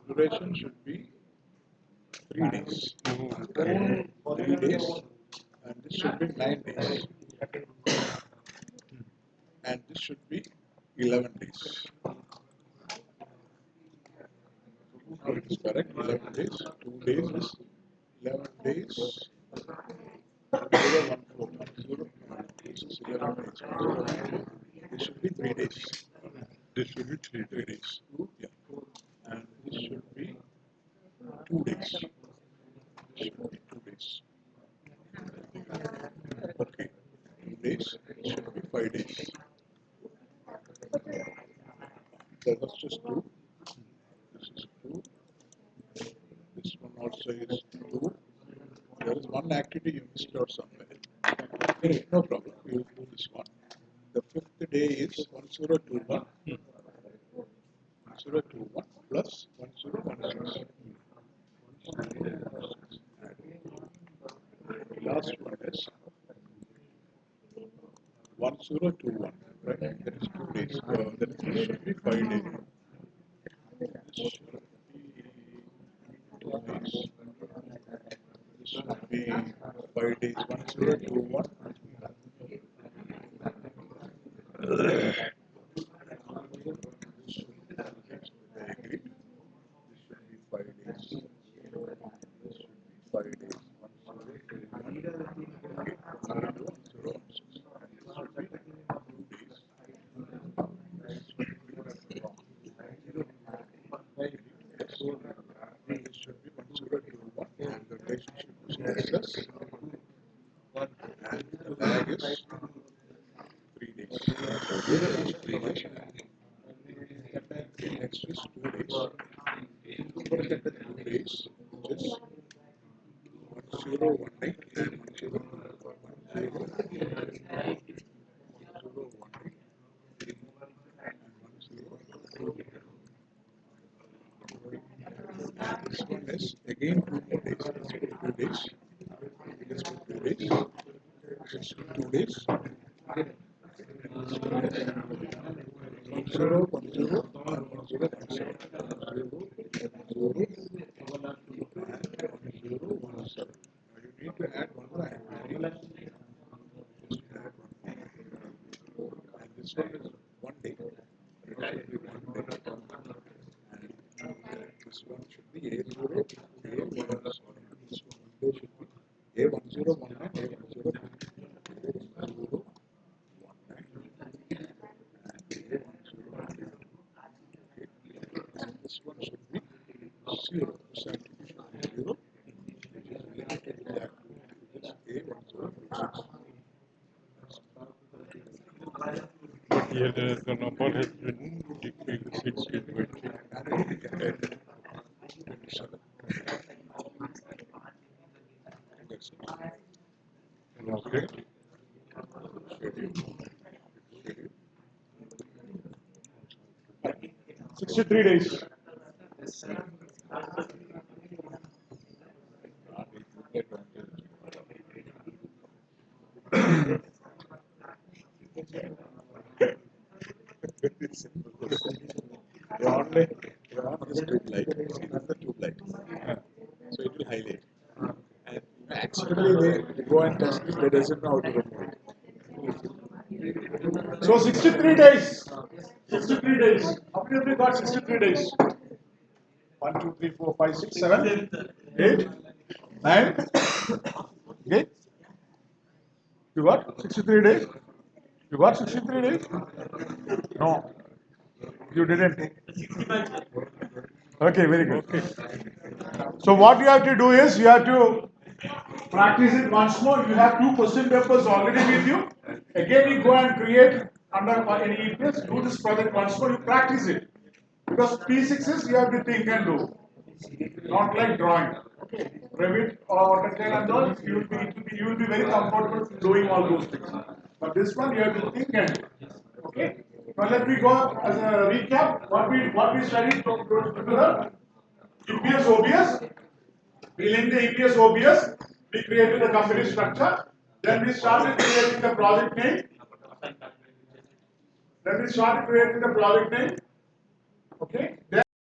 duration should be 3 days. 3 days, and this should be 9 days. And this should be 11 days. So it is correct, 11 days. 2 days is 11 days. 1014. This is 11 days. 1014. This should be 3 days. This should be 3 3 days. days. Yeah. And this should be 2 days. This should be 2 days. Okay. 2 days. It should be 5 days. That was just 2. This is 2. This one also is 2. There is one activity you missed out somewhere. Okay, no problem. We will do this one. The 5th day is 1021. 1021 plus 1016. The last one is 1021. Right? That is 2 days. That should be 5 days. This should be 2 days. This should be 5 days. 1021. I agree. This should be 5 days. This should be 5 days. 1021. Okay. 1016. This should be 2 days. This should be 1021 and the relationship is excess and the lag is 3 days. 3 days. Okay, next is 2 days. 2 days, which is 1018 and 1018 This one is again 2 more days. Let's put 2 days. Let's put 2 days. Let's put 2 days. This one is 10, 10, and 1017. 10, 10, and 1017. Now you need to add one more activity. Just add one more. And this one is 1 day. It should be 1 day. And this one should be A0, A1, sorry. This one day should be A1019, A1019, A1019, and A1019. Okay. And this one should be 0. This activity should be 0, which is related to the activity, which is A1026. Here the number has been decreased 1620. And we can get 27. That's it. Okay. Schedule. Schedule. 63 days. Very simple. Ron is tube light. See, this is the tube light. So it will highlight. And accidentally they go and test it, they doesn't know how to remove it. So 63 days. 63 days. How many of you got 63 days? 1, 2, 3, 4, 5, 6, 7, 8, 9. Okay. You got 63 days? You got 63 days? No. You didn't. Okay, very good. So what you have to do is you have to practice it once more. You have 2 question papers already with you. Again, you go and create under any EPS. Do this project once more. You practice it. Because P6 is you have to think and do. Not like drawing. Okay. Revit or AutoCAD and all, you will be very comfortable doing all those things. But this one you have to think and do. Okay. Now let me go as a recap. What we studied together. EPS OBS. We linked the EPS OBS. We created the company structure. Then we started creating the project name. Okay. Then